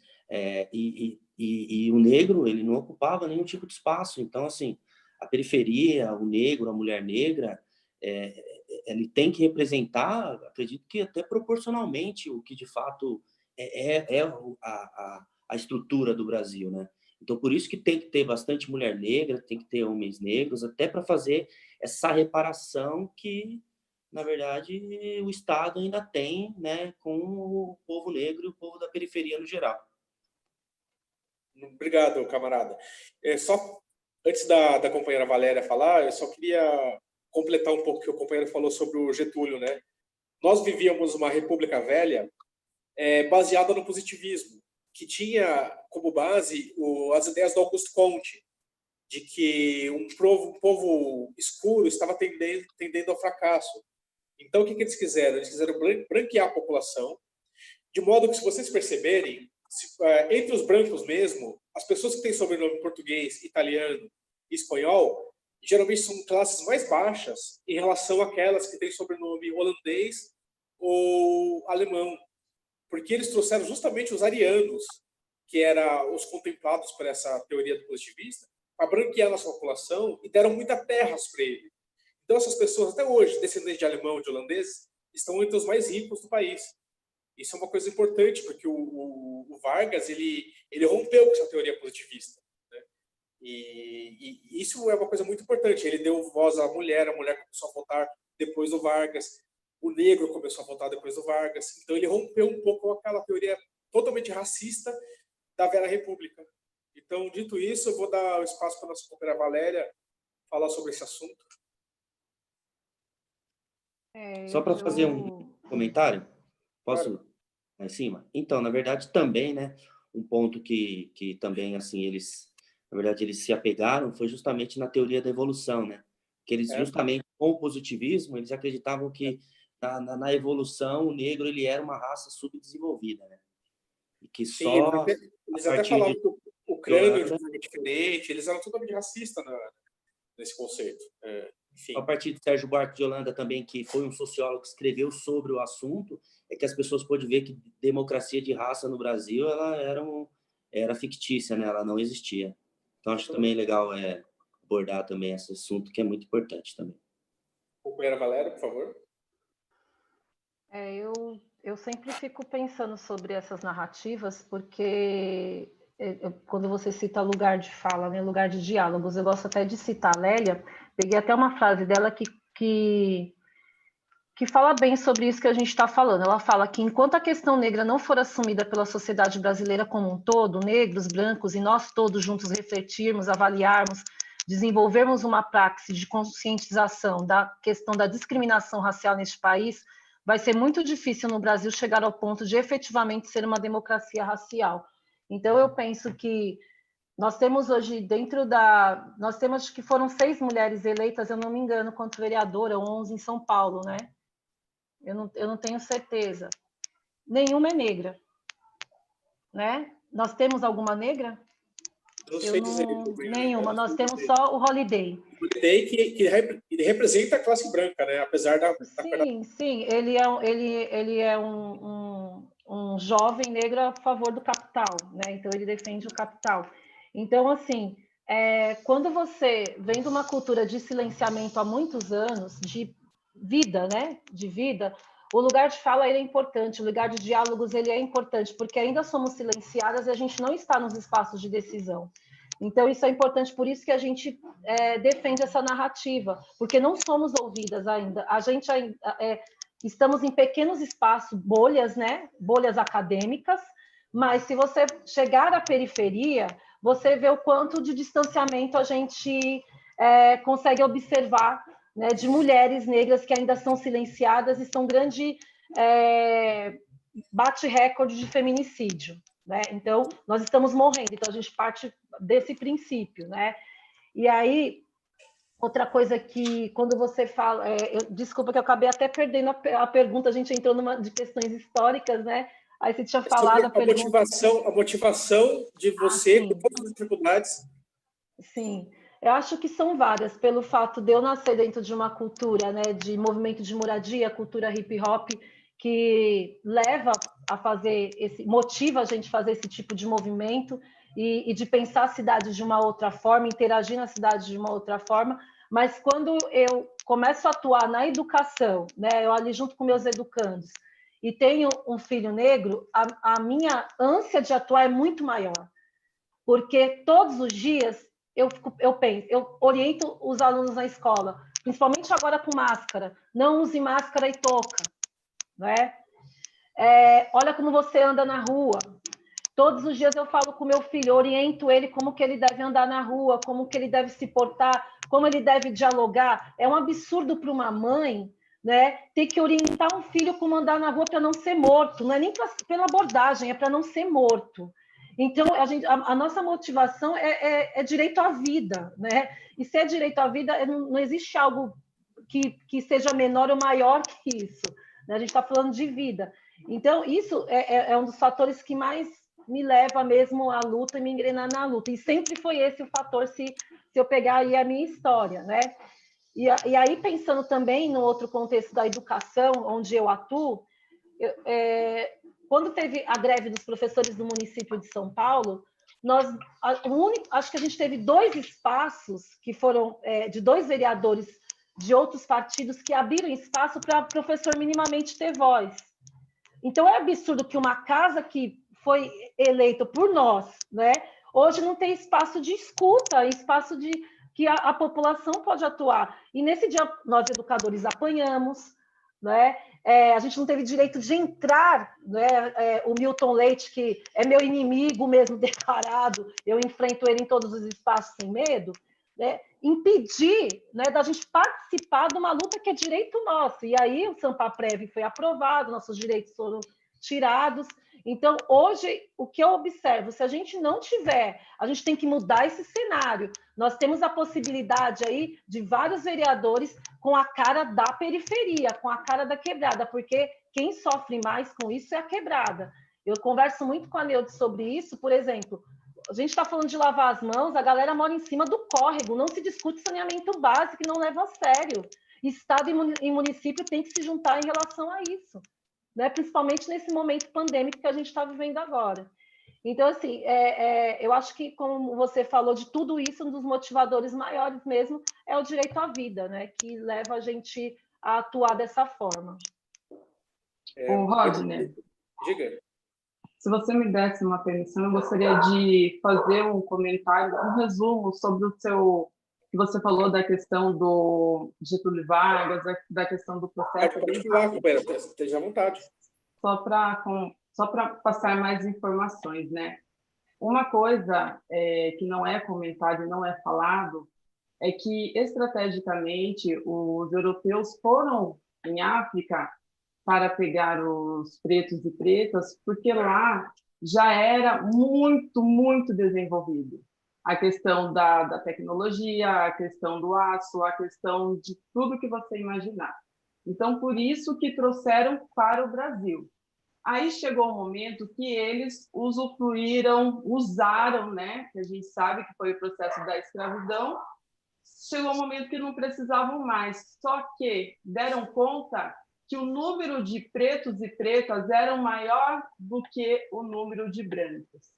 e o negro, ele não ocupava nenhum tipo de espaço. Então, assim, a periferia, o negro, a mulher negra, ele tem que representar, acredito que até proporcionalmente, o que de fato a estrutura do Brasil, né? Então, por isso que tem que ter bastante mulher negra, tem que ter homens negros, até para fazer essa reparação que, na verdade, o Estado ainda tem, né, com o povo negro e o povo da periferia no geral. Obrigado, camarada. Só antes da companheira Valéria falar, eu só queria completar um pouco o que o companheiro falou sobre o Getúlio, né? Nós vivíamos uma república velha baseada no positivismo, que tinha como base as ideias do Augusto Comte, de que um povo escuro estava tendendo ao fracasso. Então, o que eles quiseram? Eles quiseram branquear a população, de modo que, se vocês perceberem, entre os brancos mesmo, as pessoas que têm sobrenome português, italiano e espanhol, geralmente são classes mais baixas em relação àquelas que têm sobrenome holandês ou alemão, porque eles trouxeram justamente os arianos, que eram os contemplados por essa teoria do positivista, para branquear a nossa população e deram muitas terras para ele. Então, essas pessoas, até hoje, descendentes de alemão e de holandês, estão entre os mais ricos do país. Isso é uma coisa importante, porque o Vargas ele rompeu com essa teoria positivista, né? E isso é uma coisa muito importante. Ele deu voz à mulher, a mulher começou a votar depois do Vargas, o negro começou a votar depois do Vargas. Então, ele rompeu um pouco com aquela teoria totalmente racista da Velha República. Então, dito isso, eu vou dar o espaço para a nossa companheira Valéria falar sobre esse assunto. Só para fazer um comentário, posso lá em cima? Então, na verdade, também, né, um ponto que também, assim, na verdade, eles se apegaram foi justamente na teoria da evolução, né? Que eles, justamente, com o positivismo, eles acreditavam que na evolução o negro ele era uma raça subdesenvolvida, né? E que só... Sim, eles até falavam que o crânio era diferente, eles eram totalmente racistas nesse conceito. Enfim. A partir de Sérgio Buarque de Holanda também, que foi um sociólogo que escreveu sobre o assunto, é que as pessoas podem ver que democracia de raça no Brasil ela era fictícia, né? Ela não existia. Então, acho também legal abordar também esse assunto, que é muito importante também. Companheira Valéria, por favor. Eu sempre fico pensando sobre essas narrativas, porque quando você cita lugar de fala, né, lugar de diálogos, eu gosto até de citar a Lélia, peguei até uma frase dela que fala bem sobre isso que a gente está falando. Ela fala que enquanto a questão negra não for assumida pela sociedade brasileira como um todo, negros, brancos e nós todos juntos refletirmos, avaliarmos, desenvolvermos uma praxis de conscientização da questão da discriminação racial neste país, vai ser muito difícil no Brasil chegar ao ponto de efetivamente ser uma democracia racial. Então, eu penso que nós temos hoje, nós temos que foram 6 mulheres eleitas, eu não me engano, quanto vereadora, 11 em São Paulo, né? Eu não tenho certeza. Nenhuma é negra, né? Nós temos alguma negra? Não sei dizer. Nenhuma. Nós temos só o Holiday. O Holiday que representa a classe branca, né? Apesar da... Sim. Ele é um jovem negro a favor do capital, né? Então, ele defende o capital. Então, assim, quando você vem de uma cultura de silenciamento há muitos anos, de vida, né? De vida, o lugar de fala ele é importante, o lugar de diálogos ele é importante, porque ainda somos silenciadas e a gente não está nos espaços de decisão. Então, isso é importante, por isso que a gente defende essa narrativa, porque não somos ouvidas ainda. A gente ainda, estamos em pequenos espaços, bolhas, né? Bolhas acadêmicas, mas se você chegar à periferia, você vê o quanto de distanciamento a gente consegue observar, né, de mulheres negras que ainda são silenciadas e são grande bate recorde de feminicídio, né? Então, nós estamos morrendo, então a gente parte desse princípio, né? E aí, outra coisa que, quando você fala... desculpa que eu acabei até perdendo a pergunta, a gente entrou de questões históricas, né? Aí você tinha falado a motivação de você com todas as dificuldades. Sim, eu acho que são várias, pelo fato de eu nascer dentro de uma cultura, né, de movimento de moradia, cultura hip hop, que leva a fazer motiva a gente a fazer esse tipo de movimento e de pensar a cidade de uma outra forma, interagir na cidade de uma outra forma. Mas quando eu começo a atuar na educação, né, eu ali junto com meus educandos, e tenho um filho negro, a minha ânsia de atuar é muito maior, porque todos os dias eu oriento os alunos na escola, principalmente agora com máscara, não use máscara e touca, né? Olha como você anda na rua. Todos os dias eu falo com meu filho, oriento ele como que ele deve andar na rua, como que ele deve se portar, como ele deve dialogar. É um absurdo para uma mãe, né, ter que orientar um filho como andar na rua para não ser morto. Não é nem pela abordagem, é para não ser morto. Então, a nossa motivação é direito à vida, né? E se é direito à vida, não existe algo que seja menor ou maior que isso, né? A gente está falando de vida. Então, isso é um dos fatores que mais me leva mesmo à luta e me engrenar na luta. E sempre foi esse o fator, se eu pegar aí a minha história, né? E aí, pensando também no outro contexto da educação, onde eu atuo, quando teve a greve dos professores do município de São Paulo, acho que a gente teve 2 espaços que foram de 2 vereadores de outros partidos que abriram espaço para o professor minimamente ter voz. Então, é absurdo que uma casa que foi eleita por nós, né, hoje não tem espaço de escuta, espaço que a população pode atuar. E nesse dia, nós, educadores, apanhamos, né? A gente não teve direito de entrar, né? O Milton Leite, que é meu inimigo mesmo declarado, eu enfrento ele em todos os espaços sem medo, né? Impedir, né, da gente participar de uma luta que é direito nosso. E aí o Sampaprev foi aprovado, nossos direitos foram tirados. Então, hoje, o que eu observo, se a gente não tiver, a gente tem que mudar esse cenário. Nós temos a possibilidade aí de vários vereadores com a cara da periferia, com a cara da quebrada, porque quem sofre mais com isso é a quebrada. Eu converso muito com a Neude sobre isso, por exemplo, a gente está falando de lavar as mãos, a galera mora em cima do córrego, não se discute saneamento básico, não leva a sério. Estado e município têm que se juntar em relação a isso, né? Principalmente nesse momento pandêmico que a gente está vivendo agora. Então, assim, eu acho que, como você falou, de tudo isso, um dos motivadores maiores mesmo é o direito à vida, né? Que leva a gente a atuar dessa forma. Ô, Rodney, Diga. se você me desse uma permissão, eu gostaria de fazer um comentário, um resumo sobre o seu... que você falou da questão do Getúlio Vargas, da questão do processo... Pode falar, companheira, esteja à vontade. Só para passar mais informações, né? Uma coisa que não é comentado e não é falado é que, estrategicamente, os europeus foram em África para pegar os pretos e pretas, porque lá já era muito, muito desenvolvido. A questão da tecnologia, a questão do aço, a questão de tudo que você imaginar. Então, por isso que trouxeram para o Brasil. Aí chegou um momento que eles usufruíram, usaram, né? Que a gente sabe que foi o processo da escravidão. Chegou um momento que não precisavam mais. Só que deram conta que o número de pretos e pretas era maior do que o número de brancos.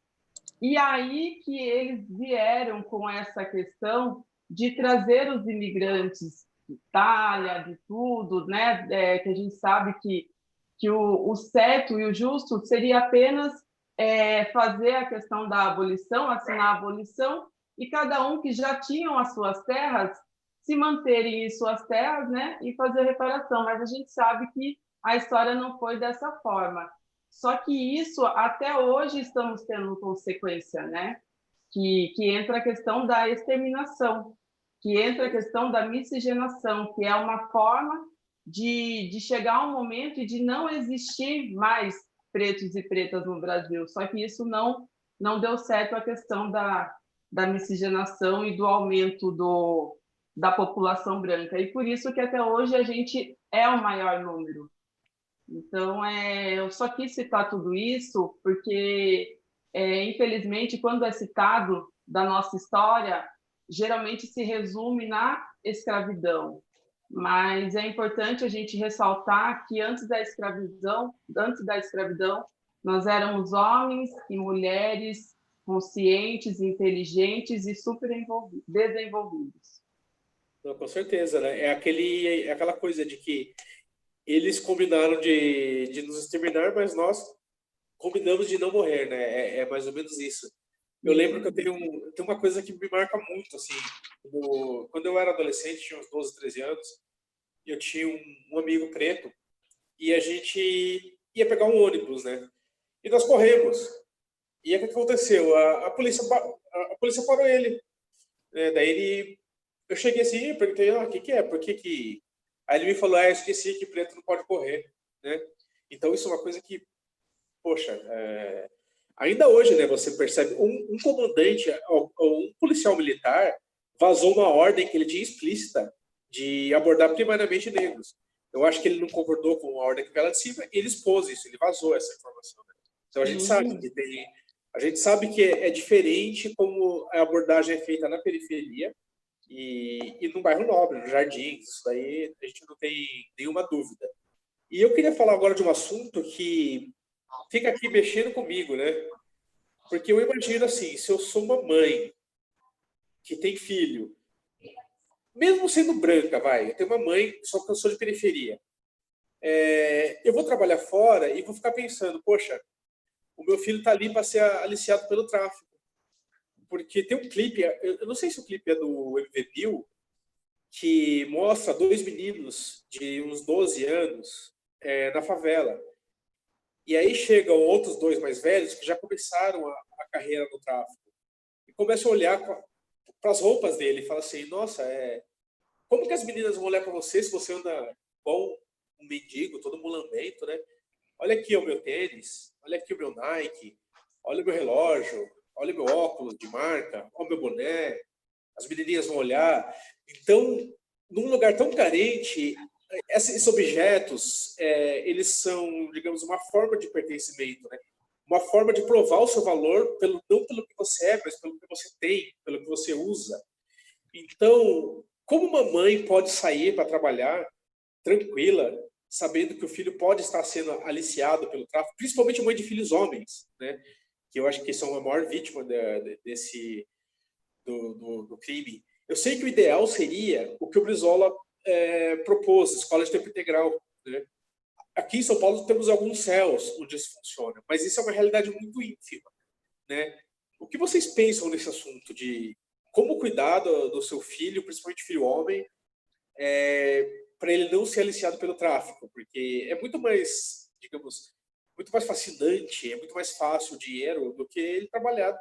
E aí que eles vieram com essa questão de trazer os imigrantes de Itália, de tudo, né? Que a gente sabe que o certo e o justo seria apenas fazer a questão da abolição, assinar a abolição, e cada um que já tinham as suas terras se manterem em suas terras, né, e fazer reparação. Mas a gente sabe que a história não foi dessa forma. Só que isso, até hoje, estamos tendo consequência, né? Que entra a questão da exterminação, que entra a questão da miscigenação, que é uma forma de chegar a um momento e de não existir mais pretos e pretas no Brasil. Só que isso não deu certo, a questão da miscigenação e do aumento da população branca. E por isso que até hoje a gente é o maior número. Então, eu só quis citar tudo isso porque, infelizmente, quando é citado da nossa história, geralmente se resume na escravidão. Mas é importante a gente ressaltar que antes da escravidão, nós éramos homens e mulheres conscientes, inteligentes e super desenvolvidos. Não, com certeza, né? É aquela coisa de que eles combinaram de nos exterminar, mas nós combinamos de não morrer, né? É mais ou menos isso. Eu lembro que eu tenho uma coisa que me marca muito, assim. Quando eu era adolescente, tinha uns 12, 13 anos, eu tinha um amigo preto e a gente ia pegar um ônibus, né? E nós corremos. E aí o que aconteceu? A polícia parou ele. Né? Daí eu cheguei assim e perguntei, o que é? Por que... Aí ele me falou, eu esqueci que preto não pode correr, né? Então isso é uma coisa que, poxa, ainda hoje, né, você percebe, um comandante, um policial militar vazou uma ordem que ele tinha explícita de abordar primariamente negros. Eu acho que ele não concordou com a ordem que veio lá de cima e ele expôs isso, ele vazou essa informação. Né? Então a gente sabe que a gente sabe que é diferente como a abordagem é feita na periferia e no bairro nobre, no Jardins, isso daí a gente não tem nenhuma dúvida. E eu queria falar agora de um assunto que fica aqui mexendo comigo, né? Porque eu imagino assim, se eu sou uma mãe que tem filho, mesmo sendo branca, eu tenho uma mãe, só que eu sou de periferia, eu vou trabalhar fora e vou ficar pensando, poxa, o meu filho está ali para ser aliciado pelo tráfico. Porque tem um clipe, eu não sei se o clipe é do MV Bill, que mostra dois meninos de uns 12 anos na favela. E aí chegam outros dois mais velhos que já começaram a carreira no tráfico. E começam a olhar para as roupas dele e falam assim, nossa, como que as meninas vão olhar para você se você anda igual um mendigo, todo mulambento, né? Olha aqui o meu tênis, olha aqui o meu Nike, olha o meu relógio, olha o meu óculos de marca, olha o meu boné. As menininhas vão olhar. Então, num lugar tão carente, esses objetos, eles são, digamos, uma forma de pertencimento, né? Uma forma de provar o seu valor, não pelo que você é, mas pelo que você tem, pelo que você usa. Então, como uma mãe pode sair para trabalhar tranquila, sabendo que o filho pode estar sendo aliciado pelo tráfico, principalmente mãe de filhos homens, né? que eu acho que são a maior vítima do crime. Eu sei que o ideal seria o que o Brizola propôs, escola de tempo integral, né? Aqui em São Paulo temos alguns céus onde isso funciona, mas isso é uma realidade muito ínfima, né? O que vocês pensam nesse assunto de como cuidar do seu filho, principalmente filho homem, para ele não ser aliciado pelo tráfico? Porque é muito mais, digamos, muito mais fascinante, é muito mais fácil o dinheiro do que ele trabalhar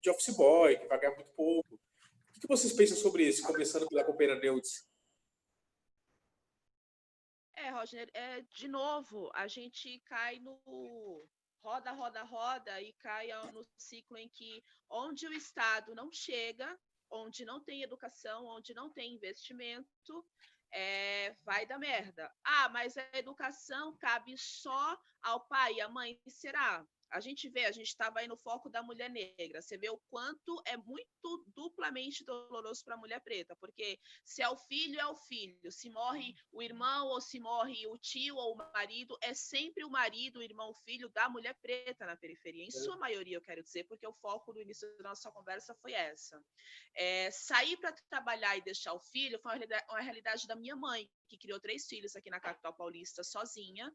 de office boy, que vai ganhar muito pouco. O que vocês pensam sobre isso, começando pela companheira Neudes? Roger, de novo, a gente cai no roda, roda, roda e cai no ciclo em que onde o Estado não chega, onde não tem educação, onde não tem investimento, vai dar merda. Ah, mas a educação cabe só ao pai e à mãe, será? A gente estava aí no foco da mulher negra, você vê o quanto é muito duplamente doloroso para a mulher preta, porque se é o filho, se morre o irmão ou se morre o tio ou o marido, é sempre o marido, o irmão, o filho da mulher preta na periferia, em sua maioria eu quero dizer, porque o foco do início da nossa conversa foi essa. Sair para trabalhar e deixar o filho foi uma realidade da minha mãe, que criou 3 filhos aqui na capital paulista sozinha,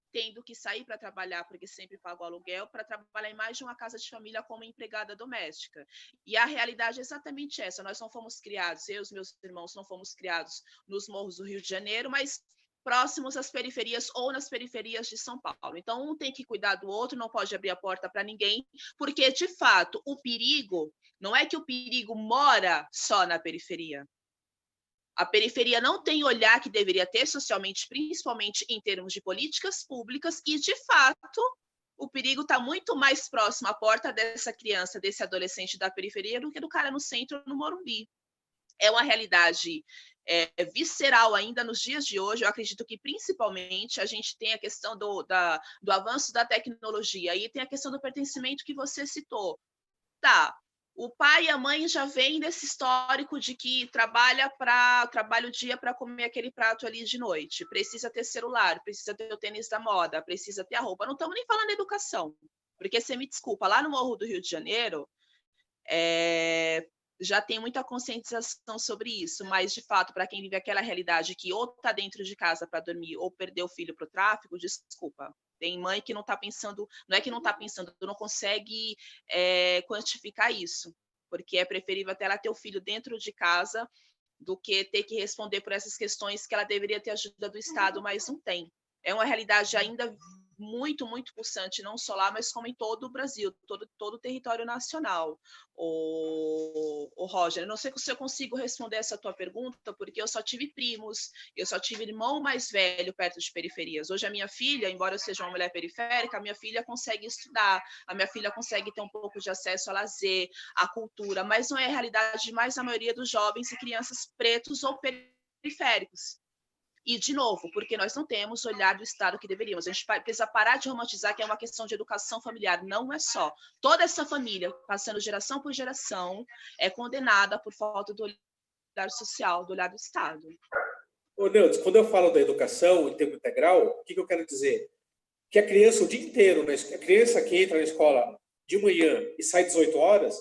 tendo que sair para trabalhar, porque sempre pago aluguel, para trabalhar em mais de uma casa de família como empregada doméstica. E a realidade é exatamente essa. Nós não fomos criados, eu e os meus irmãos não fomos criados nos morros do Rio de Janeiro, mas próximos às periferias ou nas periferias de São Paulo. Então, um tem que cuidar do outro, não pode abrir a porta para ninguém, porque, de fato, o perigo, não é que o perigo mora só na periferia. A periferia não tem o olhar que deveria ter socialmente, principalmente em termos de políticas públicas, e, de fato, o perigo está muito mais próximo à porta dessa criança, desse adolescente da periferia, do que do cara no centro, no Morumbi. É uma realidade visceral ainda nos dias de hoje. Eu acredito que, principalmente, a gente tem a questão do avanço da tecnologia, e tem a questão do pertencimento que você citou. Tá. O pai e a mãe já vêm desse histórico de que trabalha o dia para comer aquele prato ali de noite. Precisa ter celular, precisa ter o tênis da moda, precisa ter a roupa. Não estamos nem falando de educação, porque você me desculpa, lá no Morro do Rio de Janeiro, já tem muita conscientização sobre isso, mas, de fato, para quem vive aquela realidade que ou está dentro de casa para dormir ou perdeu o filho para o tráfico, desculpa. Tem mãe que não está pensando, não é que não está pensando, não consegue quantificar isso, porque é preferível até ela ter o filho dentro de casa do que ter que responder por essas questões que ela deveria ter ajuda do Estado, mas não tem. É uma realidade ainda muito, muito pulsante, não só lá, mas como em todo o Brasil, todo o território nacional. O Roger, eu não sei se eu consigo responder essa tua pergunta, porque eu só tive primos, eu só tive irmão mais velho perto de periferias. Hoje a minha filha, embora eu seja uma mulher periférica, a minha filha consegue estudar, a minha filha consegue ter um pouco de acesso a lazer, à cultura, mas não é a realidade de mais a maioria dos jovens e crianças pretos ou periféricos. E, de novo, porque nós não temos o olhar do Estado que deveríamos. A gente precisa parar de romantizar que é uma questão de educação familiar. Não é só. Toda essa família, passando geração por geração, é condenada por falta do olhar social, do olhar do Estado. Ô, Neudes, quando eu falo da educação em tempo integral, o que eu quero dizer? Que a criança, o dia inteiro, a criança que entra na escola de manhã e sai 18 horas,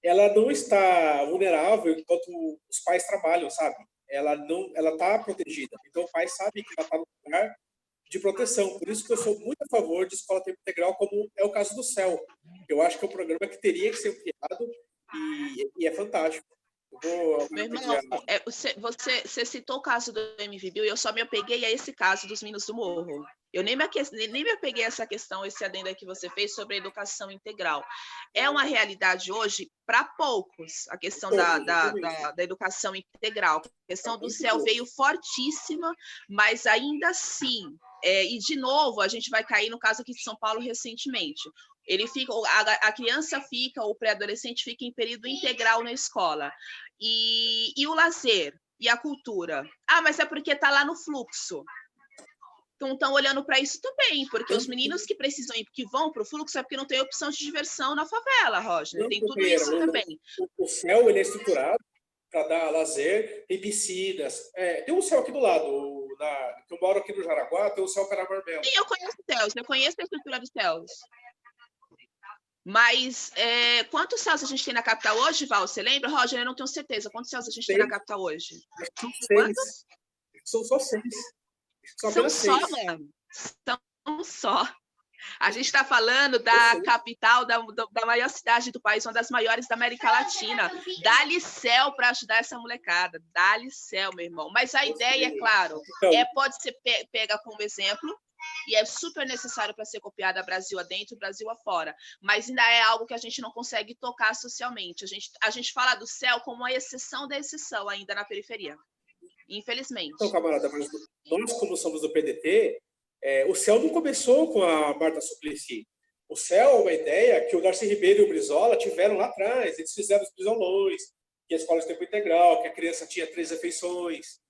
ela não está vulnerável enquanto os pais trabalham, sabe? Ela está protegida. Então, o pai sabe que ela está no lugar de proteção. Por isso que eu sou muito a favor de escola tempo integral, como é o caso do CEL. Eu acho que é um programa que teria que ser ampliado e é fantástico. Meu irmão, você citou o caso do MVBio e eu só me apeguei a esse caso dos meninos do Morro. Eu nem me apeguei a essa questão, esse adendo aí que você fez sobre a educação integral. É uma realidade hoje para poucos, a questão da educação integral. A questão do CEL veio fortíssima, mas ainda assim, e de novo, a gente vai cair no caso aqui de São Paulo recentemente. A criança fica, o pré-adolescente fica em período integral na escola. E o lazer e a cultura? Ah, mas é porque está lá no fluxo. Então, estão olhando para isso também, porque os meninos que precisam ir, que vão para o fluxo, é porque não tem opção de diversão na favela, Roger. Tem tudo isso também. O CEL, ele é estruturado para dar lazer, tem piscinas. Tem um CEL aqui do lado, que eu moro aqui no Jaraguá, tem o CEL Caramarbelo. Sim, eu conheço o CELS, eu conheço a estrutura dos CELS. Mas quantos céus a gente tem na capital hoje, Val? Você lembra? Roger, eu não tenho certeza. Quantos céus a gente tem na capital hoje? São 6. Quantos? São só 6. São só, mano. São só. A gente está falando da capital, da maior cidade do país, uma das maiores da América Latina. Dá-lhe céu para ajudar essa molecada. Dá-lhe céu, meu irmão. Mas a ideia, é claro, pode ser pega como exemplo, e é super necessário para ser copiada Brasil adentro, Brasil afora. Mas ainda é algo que a gente não consegue tocar socialmente. A gente fala do céu como uma exceção da exceção ainda na periferia. Infelizmente. Então, camarada, mas nós, como somos do PDT, o céu não começou com a Marta Suplicy. O céu é uma ideia que o Darcy Ribeiro e o Brizola tiveram lá atrás. Eles fizeram os brizolões, que a escola de tempo integral, que a criança tinha 3 refeições.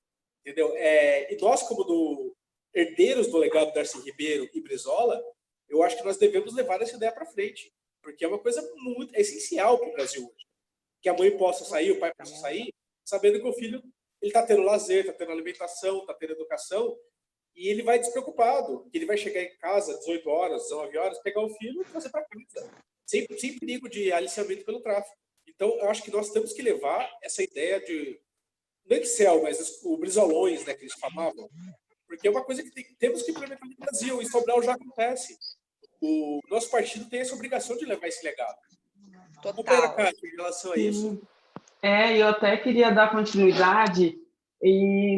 Entendeu? E nós, como herdeiros do legado do Darcy Ribeiro e Brizola, eu acho que nós devemos levar essa ideia para frente. Porque é uma coisa muito essencial para o Brasil hoje. Que a mãe possa sair, o pai possa sair, sabendo que o filho está tendo lazer, está tendo alimentação, está tendo educação, e ele vai despreocupado. Ele vai chegar em casa às 18 horas, 19 horas, pegar o filho e trazer para casa. Sem perigo de aliciamento pelo tráfico. Então, eu acho que nós temos que levar essa ideia de, não de céu, mas o brizolões, né, que eles falavam, porque é uma coisa que temos que implementar no Brasil. Em Sobral já acontece. O nosso partido tem essa obrigação de levar esse legado. Total. Cátia, em relação a isso. Eu até queria dar continuidade,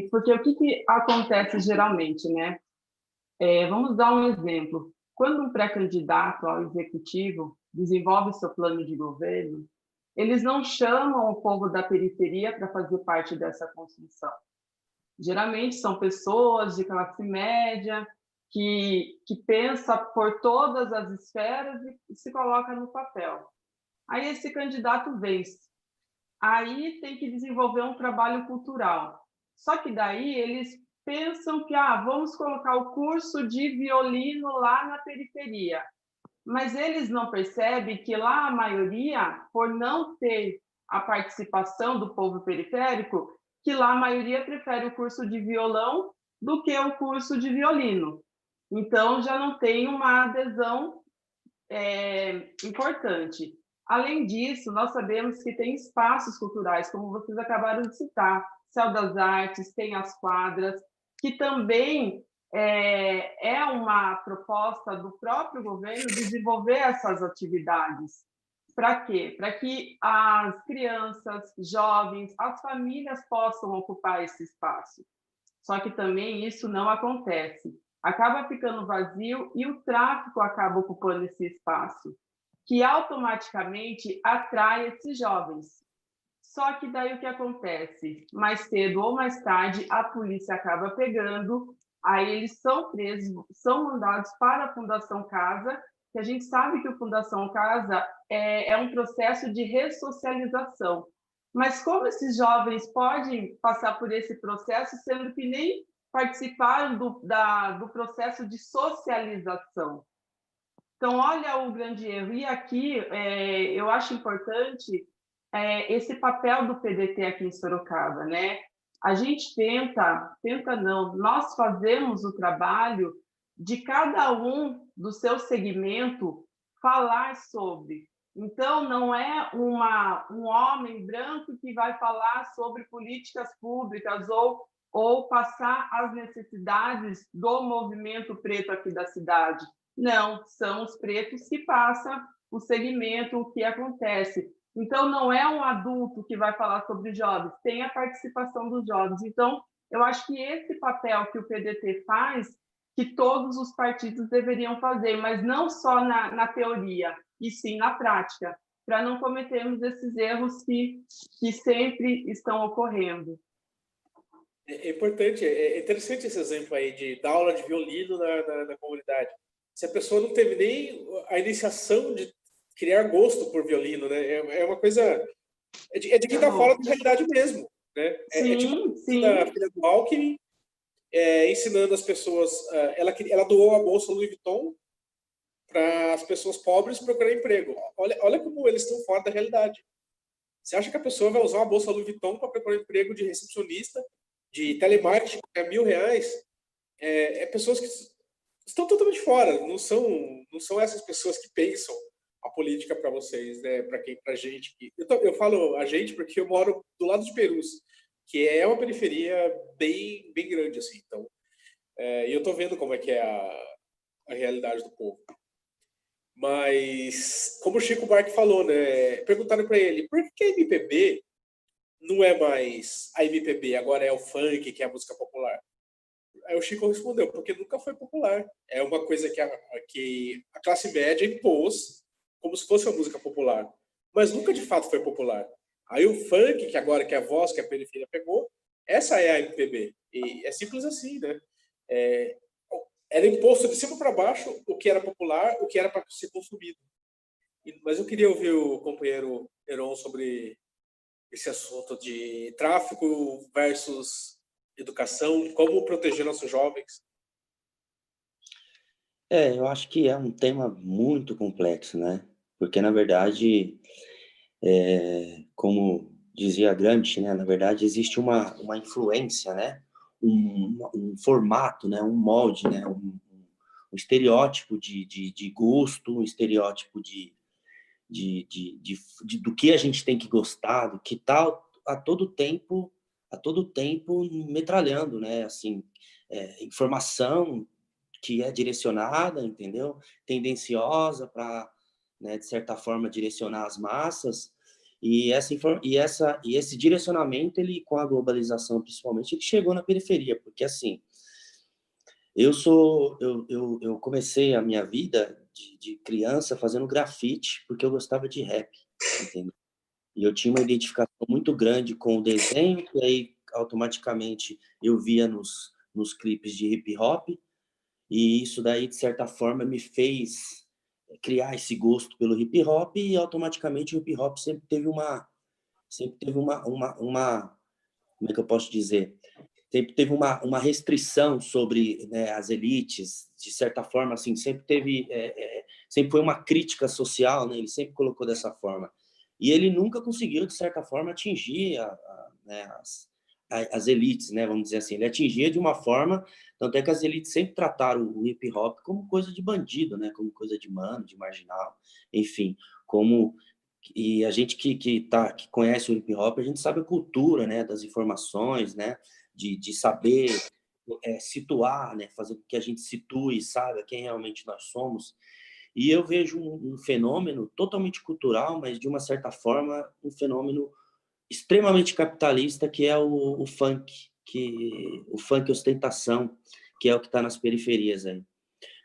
porque o que acontece geralmente, né? Vamos dar um exemplo. Quando um pré-candidato ao executivo desenvolve seu plano de governo, eles não chamam o povo da periferia para fazer parte dessa construção. Geralmente são pessoas de classe média que pensa por todas as esferas e se coloca no papel. Aí esse candidato vence. Aí tem que desenvolver um trabalho cultural. Só que daí eles pensam que vamos colocar o curso de violino lá na periferia. Mas eles não percebem que lá a maioria, por não ter a participação do povo periférico, que lá a maioria prefere o curso de violão do que o curso de violino. Então, já não tem uma adesão importante. Além disso, nós sabemos que tem espaços culturais, como vocês acabaram de citar, Céu das Artes, tem as quadras, que também é uma proposta do próprio governo desenvolver essas atividades. Para quê? Para que as crianças, jovens, as famílias possam ocupar esse espaço. Só que também isso não acontece. Acaba ficando vazio e o tráfico acaba ocupando esse espaço, que automaticamente atrai esses jovens. Só que daí o que acontece? Mais cedo ou mais tarde, a polícia acaba pegando, aí eles são presos, são mandados para a Fundação Casa, que a gente sabe que a Fundação Casa é um processo de ressocialização. Mas como esses jovens podem passar por esse processo, sendo que nem participaram do processo de socialização? Então, olha o grande erro. E aqui, eu acho importante esse papel do PDT aqui em Sorocaba, né? A gente nós fazemos o trabalho de cada um do seu segmento falar sobre. Então, não é um homem branco que vai falar sobre políticas públicas ou passar as necessidades do movimento preto aqui da cidade. Não, são os pretos que passam o segmento, o que acontece. Então, não é um adulto que vai falar sobre jovens, tem a participação dos jovens. Então, eu acho que esse papel que o PDT faz, que todos os partidos deveriam fazer, mas não só na teoria, e sim na prática, para não cometermos esses erros que sempre estão ocorrendo. É importante, é interessante esse exemplo aí da aula de violino na comunidade. Se a pessoa não teve nem a iniciação de criar gosto por violino, né? É uma coisa... É de quem está fora da realidade mesmo, né? Sim. Da filha do Alckmin, ensinando as pessoas... Ela doou a bolsa Louis Vuitton para as pessoas pobres procurar emprego. Olha como eles estão fora da realidade. Você acha que a pessoa vai usar uma bolsa Louis Vuitton para procurar emprego de recepcionista, de telemarketing, R$1.000? Pessoas que estão totalmente fora. Não são essas pessoas que pensam a política para vocês, né? Para gente. Eu falo a gente porque eu moro do lado de Perus, que é uma periferia bem grande, assim. Então, e eu estou vendo como é que é a realidade do povo. Mas, como o Chico Buarque falou, né? Perguntaram para ele, por que a MPB não é mais a MPB, agora é o funk, que é a música popular? Aí o Chico respondeu, porque nunca foi popular. É uma coisa que a classe média impôs como se fosse uma música popular, mas nunca de fato foi popular. Aí o funk, que agora que é a voz que a periferia pegou, essa é a MPB. E é simples assim, né? Era imposto de cima para baixo o que era popular, o que era para ser consumido. Mas eu queria ouvir o companheiro Heron sobre esse assunto de tráfico versus educação, como proteger nossos jovens. Eu acho que é um tema muito complexo, né? Porque, na verdade, como dizia Gramsci, né? Na verdade, existe uma influência, né? Um formato, né? Um molde, né? Um estereótipo de gosto, um estereótipo do que a gente tem que gostar, do que tal, a todo tempo metralhando, né? Assim, informação que é direcionada, entendeu? Tendenciosa para, né, de certa forma, direcionar as massas. E esse direcionamento, ele, com a globalização principalmente, ele chegou na periferia, porque assim, eu comecei a minha vida de criança fazendo grafite porque eu gostava de rap, entendeu? E eu tinha uma identificação muito grande com o desenho, e aí automaticamente eu via nos clipes de hip hop, e isso daí, de certa forma, me fez criar esse gosto pelo hip hop, e automaticamente o hip hop sempre teve uma como é que eu posso dizer? Sempre teve uma restrição sobre, né, as elites, de certa forma, assim, sempre foi uma crítica social, né? Ele sempre colocou dessa forma. E ele nunca conseguiu, de certa forma, atingir né, as elites, né? Vamos dizer assim. Ele atingia de uma forma, tanto é que as elites sempre trataram o hip hop como coisa de bandido, né? Como coisa de mano, de marginal, enfim, e a gente que conhece o hip hop, a gente sabe a cultura, né, das informações, né, de saber situar, né, fazer com que a gente situe, sabe, quem realmente nós somos. E eu vejo um fenômeno totalmente cultural, mas de uma certa forma um fenômeno extremamente capitalista, que é o funk, o funk ostentação, que é o que está nas periferias aí.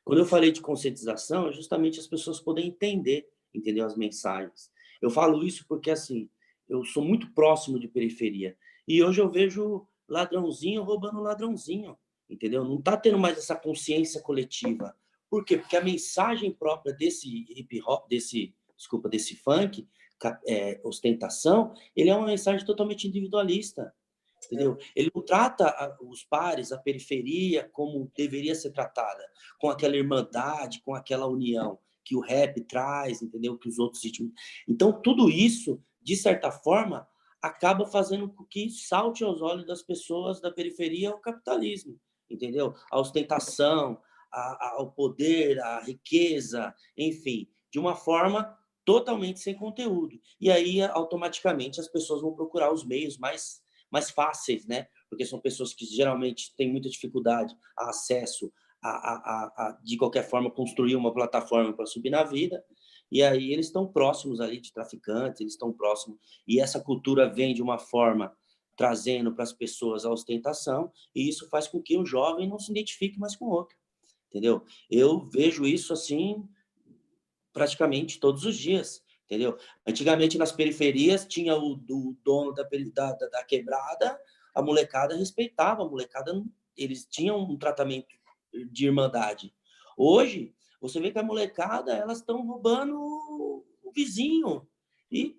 Quando eu falei de conscientização, é justamente as pessoas poderem entender as mensagens. Eu falo isso porque, assim, eu sou muito próximo de periferia. E hoje eu vejo ladrãozinho roubando ladrãozinho, entendeu? Não está tendo mais essa consciência coletiva. Por quê? Porque a mensagem própria desse hip hop, desse funk, ostentação, ele é uma mensagem totalmente individualista, entendeu? Ele não trata os pares, a periferia, como deveria ser tratada, com aquela irmandade, com aquela união que o rap traz, entendeu? Que os outros ritmos. Então, tudo isso, de certa forma, acaba fazendo com que salte aos olhos das pessoas da periferia o capitalismo, entendeu? A ostentação, ao poder, a riqueza, enfim, de uma forma totalmente sem conteúdo. E aí, automaticamente, as pessoas vão procurar os meios mais fáceis, né? Porque são pessoas que geralmente têm muita dificuldade a acesso de qualquer forma, construir uma plataforma para subir na vida, e aí eles estão próximos ali de traficantes, eles estão próximos, e essa cultura vem de uma forma trazendo para as pessoas a ostentação, e isso faz com que o jovem não se identifique mais com o outro, entendeu? Eu vejo isso assim praticamente todos os dias, entendeu? Antigamente, nas periferias, tinha o dono da quebrada, a molecada respeitava, a molecada, eles tinham um tratamento de irmandade. Hoje, você vê que a molecada, elas estão roubando o vizinho, e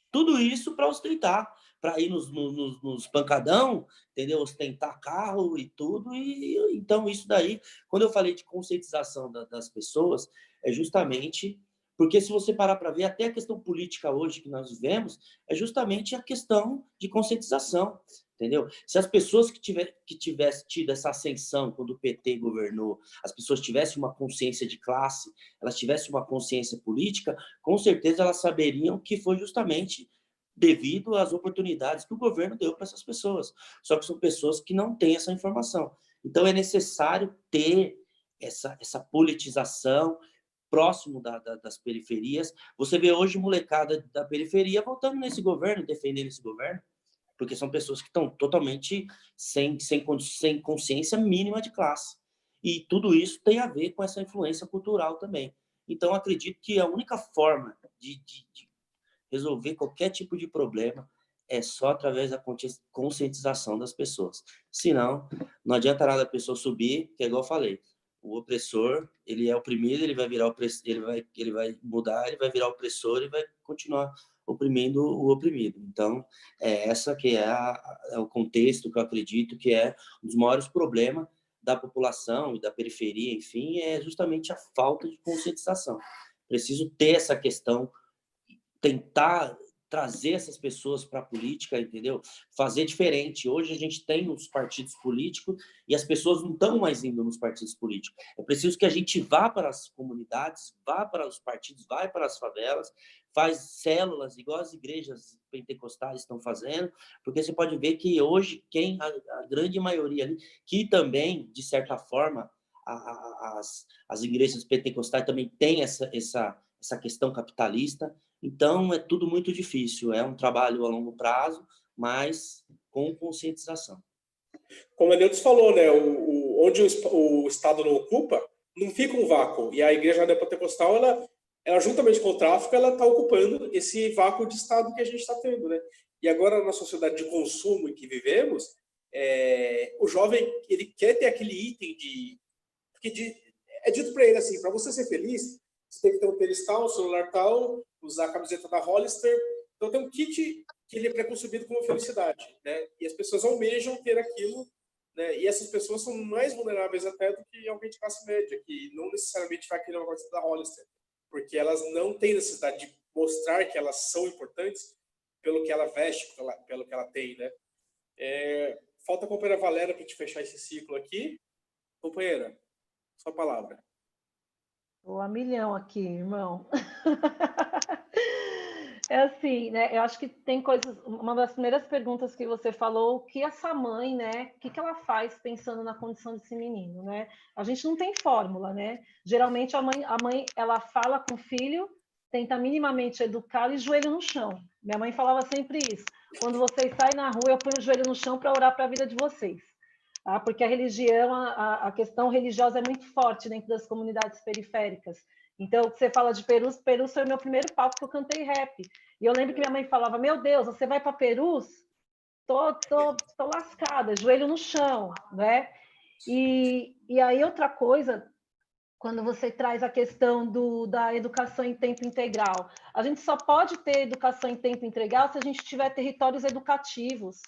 tudo isso para ostentar, para ir nos pancadão, entendeu? Ostentar carro e tudo. E então, isso daí, quando eu falei de conscientização das pessoas, é justamente porque, se você parar para ver, até a questão política hoje que nós vivemos é justamente a questão de conscientização, entendeu? Se as pessoas que tivessem tido essa ascensão quando o PT governou, as pessoas tivessem uma consciência de classe, elas tivessem uma consciência política, com certeza elas saberiam que foi justamente devido às oportunidades que o governo deu para essas pessoas. Só que são pessoas que não têm essa informação. Então, é necessário ter essa politização próximo das periferias. Você vê hoje molecada da periferia votando nesse governo, defendendo esse governo, porque são pessoas que estão totalmente sem consciência mínima de classe. E tudo isso tem a ver com essa influência cultural também. Então, acredito que a única forma de resolver qualquer tipo de problema é só através da conscientização das pessoas. Senão, não adianta nada a pessoa subir, que é igual eu falei, o opressor, ele é oprimido, ele vai virar opressor, ele vai mudar, ele vai virar opressor e vai continuar oprimindo o oprimido. Então, essa que é o contexto que eu acredito que é um dos maiores problemas da população e da periferia, enfim, é justamente a falta de conscientização. Preciso ter essa questão, tentar trazer essas pessoas para a política, entendeu? Fazer diferente. Hoje a gente tem os partidos políticos e as pessoas não estão mais indo nos partidos políticos. É preciso que a gente vá para as comunidades, vá para os partidos, vá para as favelas, faz células, igual as igrejas pentecostais estão fazendo, porque você pode ver que hoje a grande maioria ali, que também, de certa forma, as igrejas pentecostais também têm essa questão capitalista. Então, é tudo muito difícil. É um trabalho a longo prazo, mas com conscientização. Como a Neudes falou, né? Onde o Estado não ocupa, não fica um vácuo. E a Igreja Neopentecostal, ela juntamente com o tráfico, ela está ocupando esse vácuo de Estado que a gente está tendo, né? E agora, na sociedade de consumo em que vivemos, o jovem, ele quer ter aquele item é dito para ele assim, para você ser feliz, você tem que ter um tênis tal, um celular tal, usar a camiseta da Hollister. Então tem um kit que ele é preconcebido como felicidade, né? E as pessoas almejam ter aquilo, né? E essas pessoas são mais vulneráveis até do que alguém de classe média, que não necessariamente vai querer uma camiseta da Hollister, porque elas não têm necessidade de mostrar que elas são importantes pelo que ela veste, pelo que ela tem, né? Falta a companheira Valéria para a gente fechar esse ciclo aqui. Companheira, sua palavra. Estou a milhão aqui, irmão. É assim, né? Eu acho que tem coisas. Uma das primeiras perguntas que você falou, o que essa mãe, né? O que ela faz pensando na condição desse menino, né? A gente não tem fórmula, né? Geralmente a mãe ela fala com o filho, tenta minimamente educá-lo e joelho no chão. Minha mãe falava sempre isso. Quando vocês saem na rua, eu ponho o joelho no chão para orar para a vida de vocês. Porque a religião, a questão religiosa é muito forte dentro das comunidades periféricas. Então, você fala de Perus, Perus foi o meu primeiro palco que eu cantei rap. E eu lembro que minha mãe falava, meu Deus, você vai para Perus? Tô lascada, joelho no chão, né? E aí outra coisa, quando você traz a questão da educação em tempo integral. A gente só pode ter educação em tempo integral se a gente tiver territórios educativos.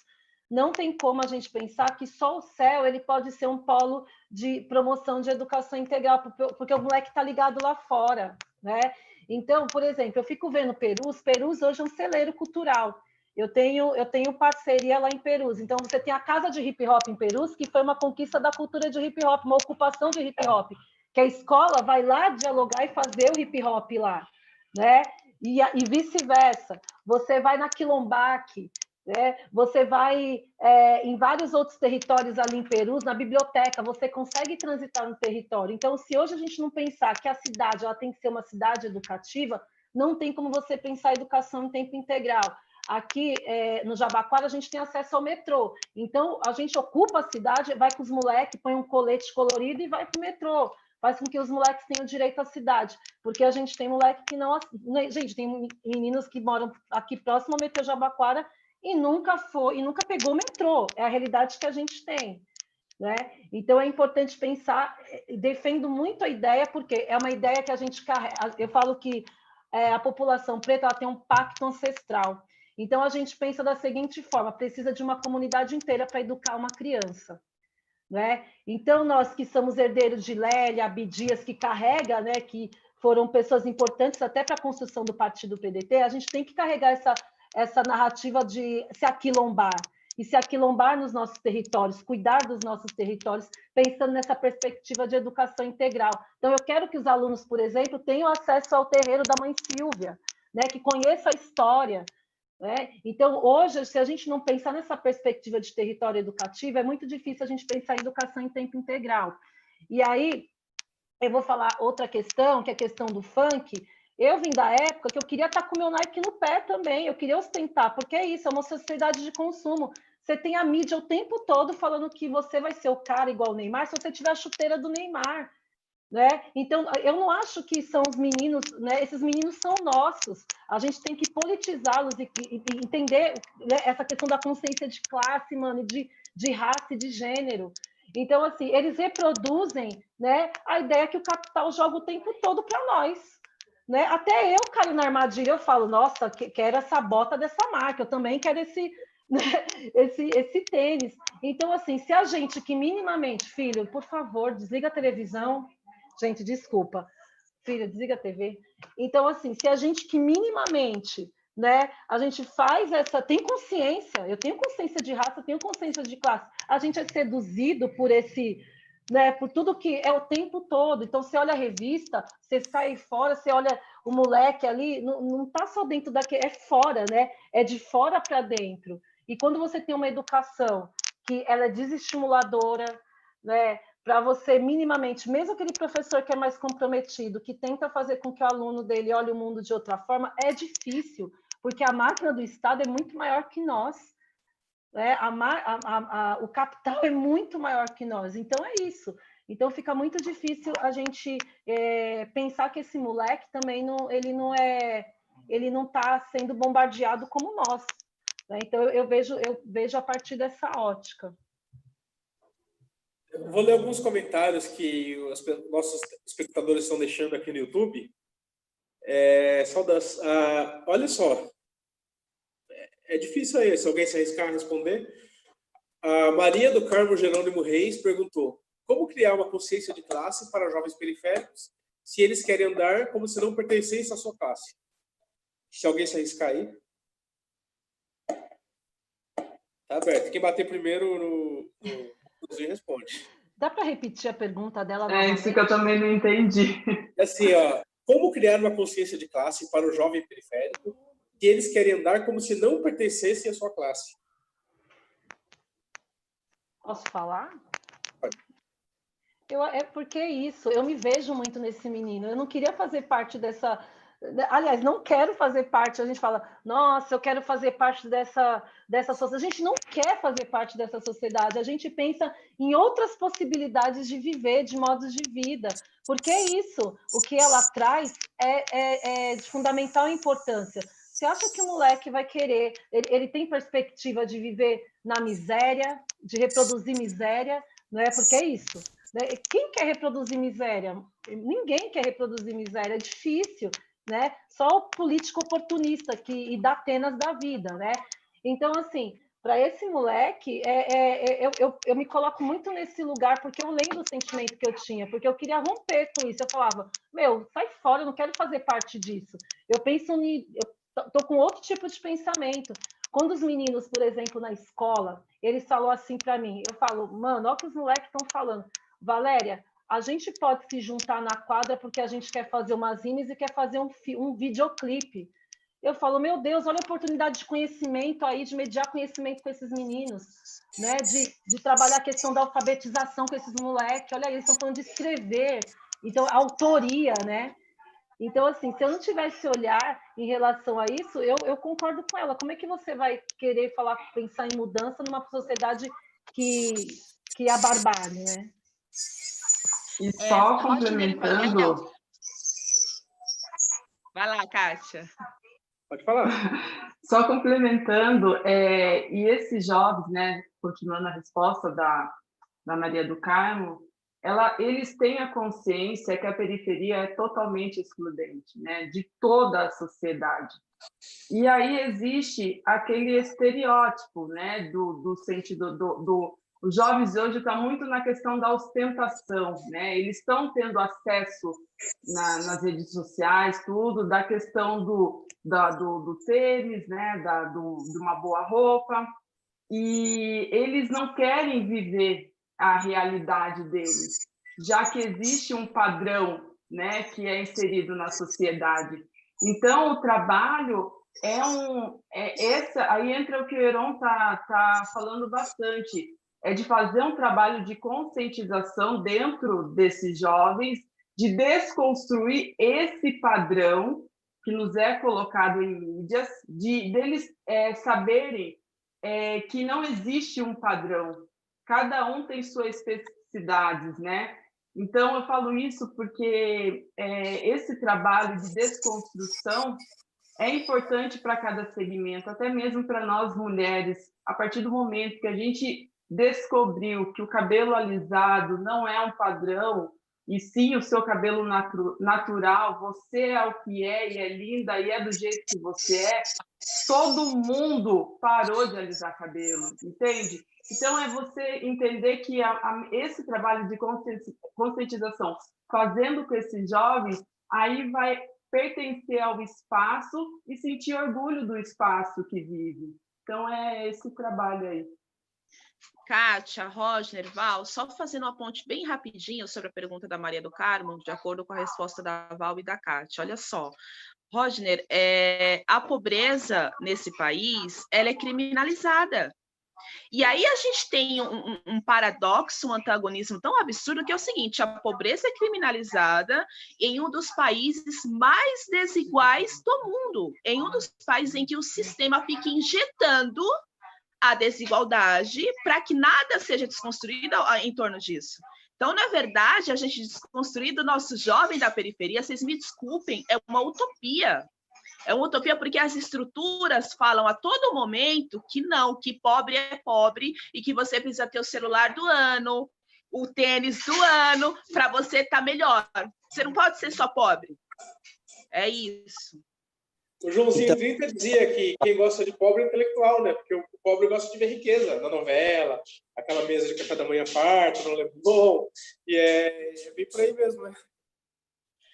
Não tem como a gente pensar que só o céu ele pode ser um polo de promoção de educação integral, porque o moleque está ligado lá fora, né? Então, por exemplo, eu fico vendo Perus hoje é um celeiro cultural. Eu tenho parceria lá em Perus. Então, você tem a Casa de Hip Hop em Perus, que foi uma conquista da cultura de hip hop, uma ocupação de hip hop, que a escola vai lá dialogar e fazer o hip hop lá, né? E vice-versa. Você vai na Quilombaque, né? Você vai em vários outros territórios ali em Perus, na biblioteca, você consegue transitar no território. Então, se hoje a gente não pensar que a cidade ela tem que ser uma cidade educativa, não tem como você pensar educação em tempo integral. Aqui no Jabaquara a gente tem acesso ao metrô, então a gente ocupa a cidade, vai com os moleques, põe um colete colorido e vai para o metrô, faz com que os moleques tenham direito à cidade, porque a gente tem moleque que não... Gente, tem meninos que moram aqui próximo ao metrô Jabaquara e nunca pegou o metrô, é a realidade que a gente tem, né? Então é importante pensar, defendo muito a ideia, porque é uma ideia que a gente carrega, eu falo que a população preta ela tem um pacto ancestral. Então, a gente pensa da seguinte forma, precisa de uma comunidade inteira para educar uma criança, né? Então, nós que somos herdeiros de Lélia, Abdias, que carrega, né, que foram pessoas importantes até para a construção do partido PDT, a gente tem que carregar essa narrativa de se aquilombar. e se aquilombar nos nossos territórios, cuidar dos nossos territórios, pensando nessa perspectiva de educação integral. Então, eu quero que os alunos, por exemplo, tenham acesso ao terreiro da Mãe Silvia, né, que conheçam a história, né? Então, hoje, se a gente não pensar nessa perspectiva de território educativo, é muito difícil a gente pensar em educação em tempo integral. E aí, eu vou falar outra questão, que é a questão do funk. Eu vim da época que eu queria estar com o meu Nike no pé também, eu queria ostentar, porque é isso, é uma sociedade de consumo. Você tem a mídia o tempo todo falando que você vai ser o cara igual o Neymar se você tiver a chuteira do Neymar, né? Então, eu não acho que são os meninos, né? Esses meninos são nossos. A gente tem que politizá-los e entender, né, essa questão da consciência de classe, mano, de raça e de gênero. Então, assim, eles reproduzem, né, a ideia que o capital joga o tempo todo para nós. Né? Até eu caio na armadilha, eu falo, nossa, quero essa bota dessa marca, eu também quero esse, né, esse tênis. Então, assim, se a gente que minimamente, filho, por favor, desliga a televisão. Gente, desculpa. Filha, desliga a TV. Então, assim, se a gente que minimamente, né, a gente faz essa... Tem consciência, eu tenho consciência de raça, eu tenho consciência de classe. A gente é seduzido por esse... Né, por tudo que é o tempo todo. Então, você olha a revista, você sai fora, você olha o moleque ali, não está só dentro daquele... É fora, né? É de fora para dentro. E quando você tem uma educação que ela é desestimuladora, né, para você minimamente, mesmo aquele professor que é mais comprometido, que tenta fazer com que o aluno dele olhe o mundo de outra forma, é difícil, porque a máquina do Estado é muito maior que nós, né? O capital é muito maior que nós, então é isso. Então fica muito difícil a gente pensar que esse moleque também ele não está sendo bombardeado como nós, né? Então eu vejo a partir dessa ótica. Eu vou ler alguns comentários que os nossos espectadores estão deixando aqui no YouTube. Olha só, é difícil aí, se alguém se arriscar a responder. A Maria do Carmo Jerônimo Reis perguntou: como criar uma consciência de classe para jovens periféricos se eles querem andar como se não pertencessem à sua classe? Se alguém se arriscar aí. Tá aberto. Quem bater primeiro no responde. Dá para repetir a pergunta dela? É isso que eu também não entendi. Assim, ó, como criar uma consciência de classe para o jovem periférico que eles querem andar como se não pertencessem à sua classe? Posso falar? Pode. É porque é isso, eu me vejo muito nesse menino. Eu não queria fazer parte dessa... Aliás, não quero fazer parte. A gente fala, nossa, eu quero fazer parte dessa sociedade. A gente não quer fazer parte dessa sociedade. A gente pensa em outras possibilidades de viver, de modos de vida. Porque é isso. O que ela traz é de fundamental importância. Você acha que o moleque vai querer... Ele tem perspectiva de viver na miséria, de reproduzir miséria, não é? Porque é isso. Né? Quem quer reproduzir miséria? Ninguém quer reproduzir miséria. É difícil. Né? Só o político oportunista e da Atenas da vida, né? Então, assim, para esse moleque, eu me coloco muito nesse lugar porque eu lembro o sentimento que eu tinha, porque eu queria romper com isso. Eu falava, meu, sai fora, eu não quero fazer parte disso. Eu penso eu tô com outro tipo de pensamento. Quando os meninos, por exemplo, na escola, eles falam assim para mim, eu falo, mano, olha o que os moleques estão falando. Valéria, a gente pode se juntar na quadra porque a gente quer fazer umas rimas e quer fazer um videoclipe. Eu falo, meu Deus, olha a oportunidade de conhecimento aí, de mediar conhecimento com esses meninos, né? De trabalhar a questão da alfabetização com esses moleques. Olha, eles estão falando de escrever, então, autoria, né? Então, assim, se eu não tivesse esse olhar em relação a isso, eu concordo com ela. Como é que você vai querer pensar em mudança numa sociedade que é a barbárie, né? E só complementando... Vai lá, Kátia. Pode falar. Só complementando, e esses jovens, né, continuando a resposta da Maria do Carmo, eles têm a consciência que a periferia é totalmente excludente, né, de toda a sociedade. E aí existe aquele estereótipo, né, do sentido os jovens hoje estão muito na questão da ostentação, né? Eles estão tendo acesso nas redes sociais, tudo, da questão do tênis, né? De uma boa roupa. e eles não querem viver a realidade deles, já que existe um padrão, né, que é inserido na sociedade. Então, o trabalho aí entra o que o Heron tá falando bastante, é de fazer um trabalho de conscientização dentro desses jovens, de desconstruir esse padrão que nos é colocado em mídias, deles saberem que não existe um padrão, cada um tem suas especificidades, né? Então, eu falo isso porque esse trabalho de desconstrução é importante para cada segmento, até mesmo para nós mulheres. A partir do momento que a gente descobriu que o cabelo alisado não é um padrão, e sim o seu cabelo natural, você é o que é, e é linda, e é do jeito que você é, todo mundo parou de alisar cabelo, entende? Então, é você entender que esse trabalho de conscientização, fazendo com esses jovens, aí vai pertencer ao espaço e sentir orgulho do espaço que vive. Então, é esse trabalho aí. Kátia, Rodner, Val, só fazendo uma ponte bem rapidinho sobre a pergunta da Maria do Carmo, de acordo com a resposta da Val e da Kátia. Olha só, Rodner, a pobreza nesse país, ela é criminalizada. E aí a gente tem um paradoxo, um antagonismo tão absurdo, que é o seguinte: a pobreza é criminalizada em um dos países mais desiguais do mundo, em um dos países em que o sistema fica injetando a desigualdade para que nada seja desconstruído em torno disso. Então, na verdade, a gente desconstruir do nosso jovem da periferia, vocês me desculpem, é uma utopia. É uma utopia porque as estruturas falam a todo momento que não, que pobre é pobre e que você precisa ter o celular do ano, o tênis do ano, para você estar melhor. Você não pode ser só pobre. É isso. O Joãozinho 30 dizia que quem gosta de pobre é intelectual, né? Porque o pobre gosta de ver riqueza na novela, aquela mesa de café da manhã farta, não lembro bom, e é bem por aí mesmo, né?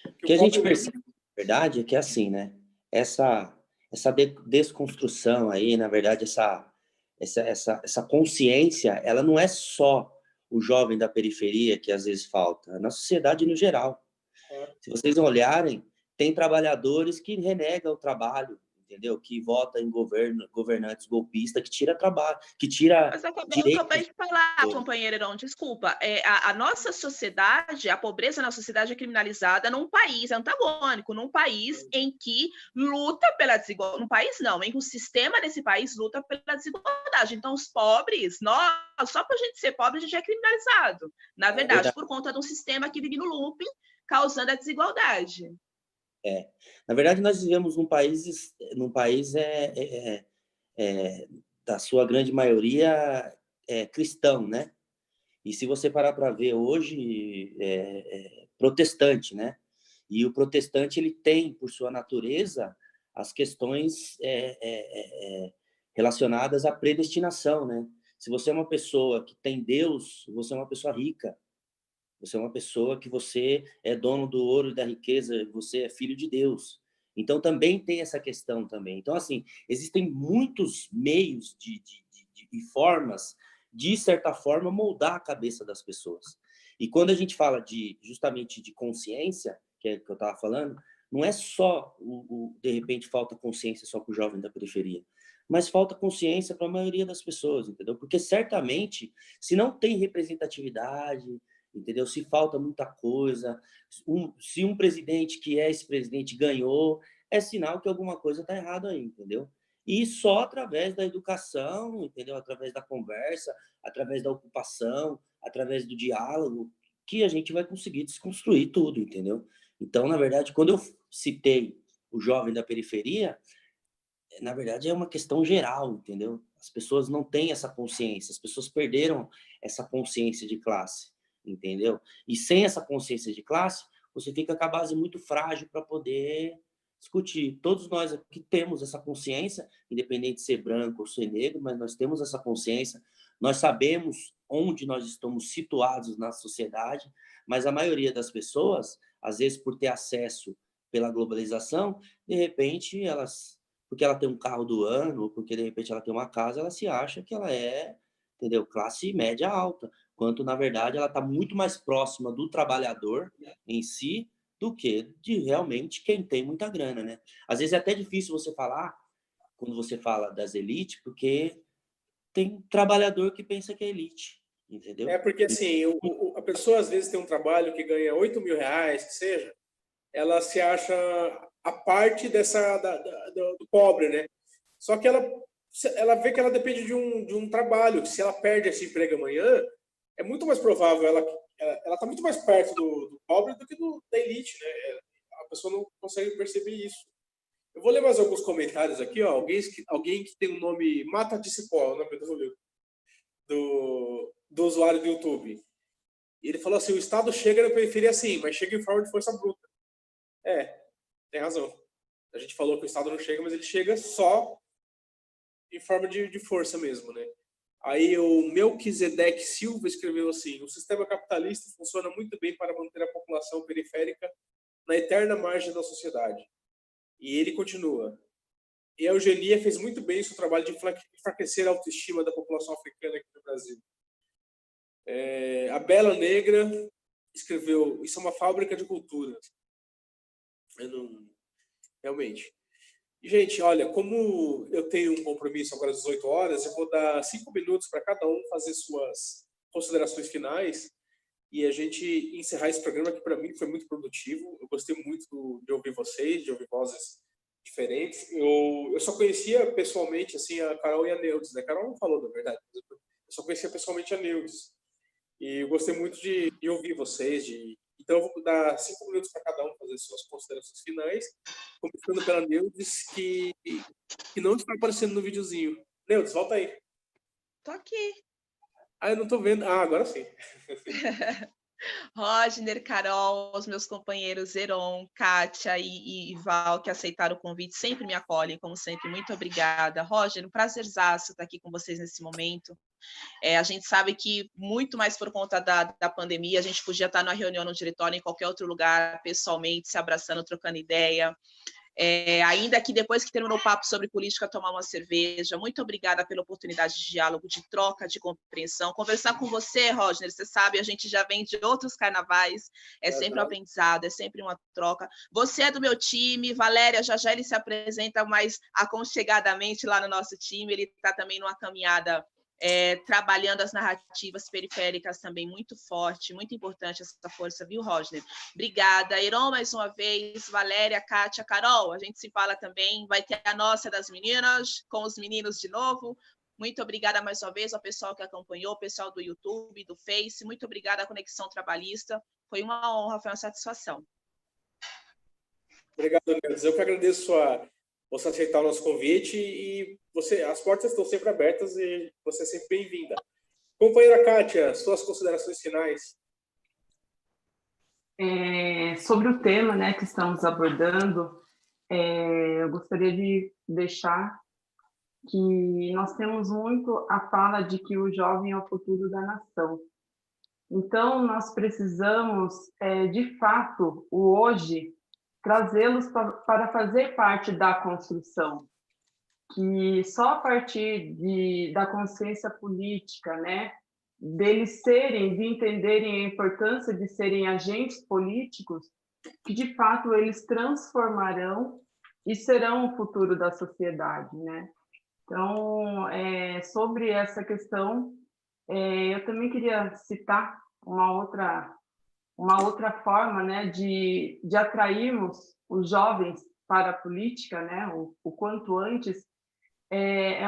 O que a gente percebe, na verdade, é que é assim, né? Essa desconstrução aí, na verdade, essa consciência, ela não é só o jovem da periferia que às vezes falta, é na sociedade no geral. Se vocês olharem, tem trabalhadores que renegam o trabalho, entendeu? Que votam em governantes golpistas, que tira trabalho, que tira Mas eu direitos. acabei de falar, companheiro Heron, desculpa. A nossa sociedade, a pobreza na sociedade é criminalizada num país antagônico, num país em que luta pela desigualdade. Num país não, em que o sistema desse país luta pela desigualdade. Então, os pobres, nós, só por a gente ser pobre, a gente é criminalizado. Na verdade, por conta de um sistema que vive no looping, causando a desigualdade. Na verdade, nós vivemos num país da sua grande maioria cristão, né? E se você parar para ver hoje, protestante, né? E o protestante ele tem, por sua natureza, as questões relacionadas à predestinação, né? Se você é uma pessoa que tem Deus, você é uma pessoa rica. Você é uma pessoa que você é dono do ouro e da riqueza, você é filho de Deus. Então, também tem essa questão também. Então, assim, existem muitos meios e formas, de certa forma, moldar a cabeça das pessoas. E quando a gente fala justamente de consciência, que é o que eu estava falando, não é só, de repente, falta consciência só para o jovem da periferia, mas falta consciência para a maioria das pessoas, entendeu? Porque, certamente, se não tem representatividade, entendeu? Se falta muita coisa, se um presidente que é esse presidente ganhou, é sinal que alguma coisa está errada aí, entendeu? E só através da educação, entendeu? Através da conversa, através da ocupação, através do diálogo, que a gente vai conseguir desconstruir tudo, entendeu? Então, na verdade, quando eu citei o jovem da periferia, na verdade é uma questão geral, entendeu? As pessoas não têm essa consciência, as pessoas perderam essa consciência de classe, entendeu? E sem essa consciência de classe, você fica com a base muito frágil para poder discutir. Todos nós aqui temos essa consciência, independente de ser branco ou ser negro, mas nós temos essa consciência, nós sabemos onde nós estamos situados na sociedade, mas a maioria das pessoas, às vezes por ter acesso pela globalização, de repente elas, porque ela tem um carro do ano, ou porque de repente ela tem uma casa, ela se acha que ela é, entendeu? Classe média alta, quanto na verdade ela está muito mais próxima do trabalhador em si do que de realmente quem tem muita grana, né? Às vezes é até difícil você falar, quando você fala das elites, porque tem trabalhador que pensa que é elite, entendeu? É porque, assim, a pessoa às vezes tem um trabalho que ganha 8 mil reais, que seja, ela se acha a parte do pobre, né? Só que ela vê que ela depende de um trabalho, que se ela perde esse emprego amanhã, é muito mais provável, ela está muito mais perto do pobre do que da elite, né? A pessoa não consegue perceber isso. Eu vou ler mais alguns comentários aqui, ó. Alguém que tem o nome Mata de Cipó, o nome do usuário do YouTube. E ele falou assim, o Estado chega na periferia sim, mas chega em forma de força bruta. Tem razão. A gente falou que o Estado não chega, mas ele chega só em forma de força mesmo, né? Aí o Melquisedeque Silva escreveu assim, o sistema capitalista funciona muito bem para manter a população periférica na eterna margem da sociedade. E ele continua. E a eugenia fez muito bem o seu trabalho de enfraquecer a autoestima da população africana aqui no Brasil. A Bela Negra escreveu, isso é uma fábrica de cultura. Realmente. Gente, olha, como eu tenho um compromisso agora às 18 horas, eu vou dar 5 minutos para cada um fazer suas considerações finais e a gente encerrar esse programa que para mim foi muito produtivo. Eu gostei muito de ouvir vocês, de ouvir vozes diferentes. Eu só conhecia pessoalmente assim a Carol e a Neudes, né? A Carol não falou, na verdade. Eu só conhecia pessoalmente a Neudes. E eu gostei muito de ouvir vocês. Então eu vou dar 5 minutos para cada um fazer suas considerações finais, começando pela Neudes, que não está aparecendo no videozinho. Neudes, volta aí. Tô aqui. Eu não tô vendo. Agora sim. Rodner, Carol, os meus companheiros Heron, Kátia e Val, que aceitaram o convite, sempre me acolhem, como sempre. Muito obrigada. Rodner, um prazerzaço estar aqui com vocês nesse momento. A gente sabe que muito mais por conta da pandemia, a gente podia estar numa reunião no diretório, em qualquer outro lugar, pessoalmente, se abraçando, trocando ideia. Ainda que depois que terminou o papo sobre política, tomar uma cerveja. Muito obrigada pela oportunidade de diálogo, de troca, de compreensão. Conversar com você, Rodner, você sabe, a gente já vem de outros carnavais, sempre um aprendizado, é sempre uma troca. Você é do meu time, Valéria, já ele se apresenta mais aconchegadamente lá no nosso time, ele está também numa caminhada trabalhando as narrativas periféricas também muito forte, muito importante essa força, viu, Rodner? Obrigada. Heron, mais uma vez, Valéria, Kátia, Carol, a gente se fala também, vai ter a nossa das meninas, com os meninos de novo. Muito obrigada mais uma vez ao pessoal que acompanhou, o pessoal do YouTube, do Face, muito obrigada à Conexão Trabalhista, foi uma honra, foi uma satisfação. Obrigado, Neudes. Eu que agradeço você aceitar o nosso convite e as portas estão sempre abertas e você é sempre bem-vinda. Companheira Kátia, suas considerações finais. Sobre o tema, né, que estamos abordando, eu gostaria de deixar que nós temos muito a fala de que o jovem é o futuro da nação. Então, nós precisamos, de fato, o hoje, trazê-los para fazer parte da construção, que só a partir da consciência política, né, de entenderem a importância de serem agentes políticos, que de fato eles transformarão e serão o futuro da sociedade, né? Então, sobre essa questão, eu também queria citar uma outra forma, né, de atrairmos os jovens para a política, né, o quanto antes,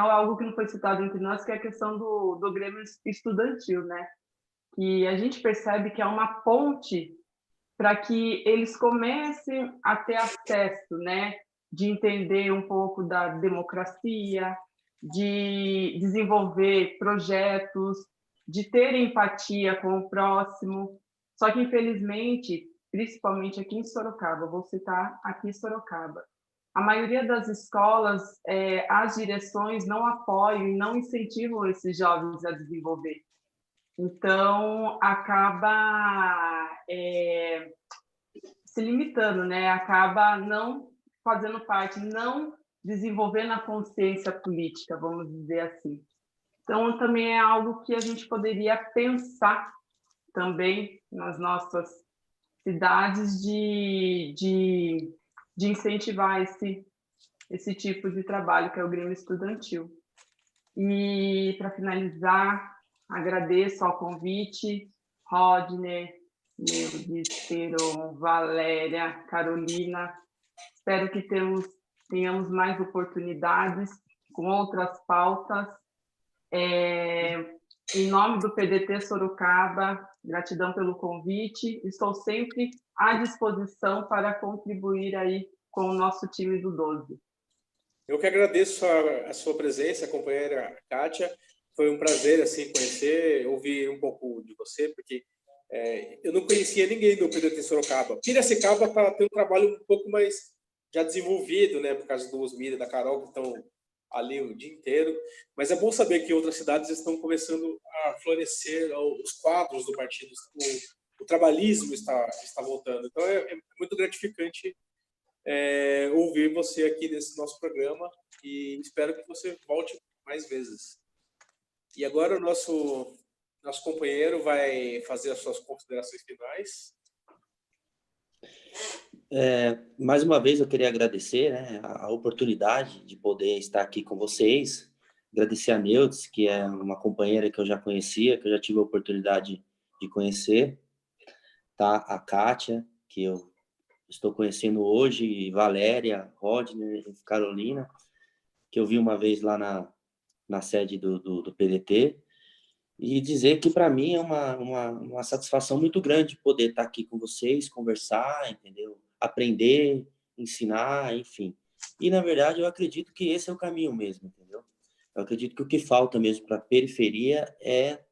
algo que não foi citado entre nós, que é a questão do Grêmio Estudantil, né, que a gente percebe que é uma ponte para que eles comecem a ter acesso, né, de entender um pouco da democracia, de desenvolver projetos, de ter empatia com o próximo. Só que, infelizmente, principalmente aqui em Sorocaba, vou citar aqui Sorocaba, a maioria das escolas, as direções não apoiam e não incentivam esses jovens a desenvolver. Então, acaba se limitando, né? Acaba não fazendo parte, não desenvolver na consciência política, vamos dizer assim. Então, também é algo que a gente poderia pensar também nas nossas cidades de incentivar esse tipo de trabalho, que é o Grêmio Estudantil. E, para finalizar, agradeço ao convite, Rodner, Neudes, Peron, Valéria, Carolina. Espero que tenhamos mais oportunidades com outras pautas. Em nome do PDT Sorocaba, gratidão pelo convite. Estou sempre à disposição para contribuir aí com o nosso time do 12. Eu que agradeço a sua presença, companheira Kátia. Foi um prazer assim conhecer, ouvir um pouco de você, porque eu não conhecia ninguém do PDT Sorocaba. Piracicaba tem um trabalho um pouco mais já desenvolvido, né, por causa do Osmir e da Carol, que estão ali o dia inteiro. Mas é bom saber que outras cidades estão começando a florescer os quadros do partido. O trabalhismo está voltando. Então é muito gratificante ouvir você aqui nesse nosso programa e espero que você volte mais vezes. E agora o nosso companheiro vai fazer as suas considerações finais. Mais uma vez eu queria agradecer, né, a oportunidade de poder estar aqui com vocês, agradecer a Neudes, que é uma companheira que eu já conhecia, que eu já tive a oportunidade de conhecer, tá? A Kátia, que eu estou conhecendo hoje, Valéria, Rodner, Carolina, que eu vi uma vez lá na sede do PDT, e dizer que para mim é uma satisfação muito grande poder estar aqui com vocês, conversar, entendeu? Aprender, ensinar, enfim. E, na verdade, eu acredito que esse é o caminho mesmo, entendeu? Eu acredito que o que falta mesmo para a periferia é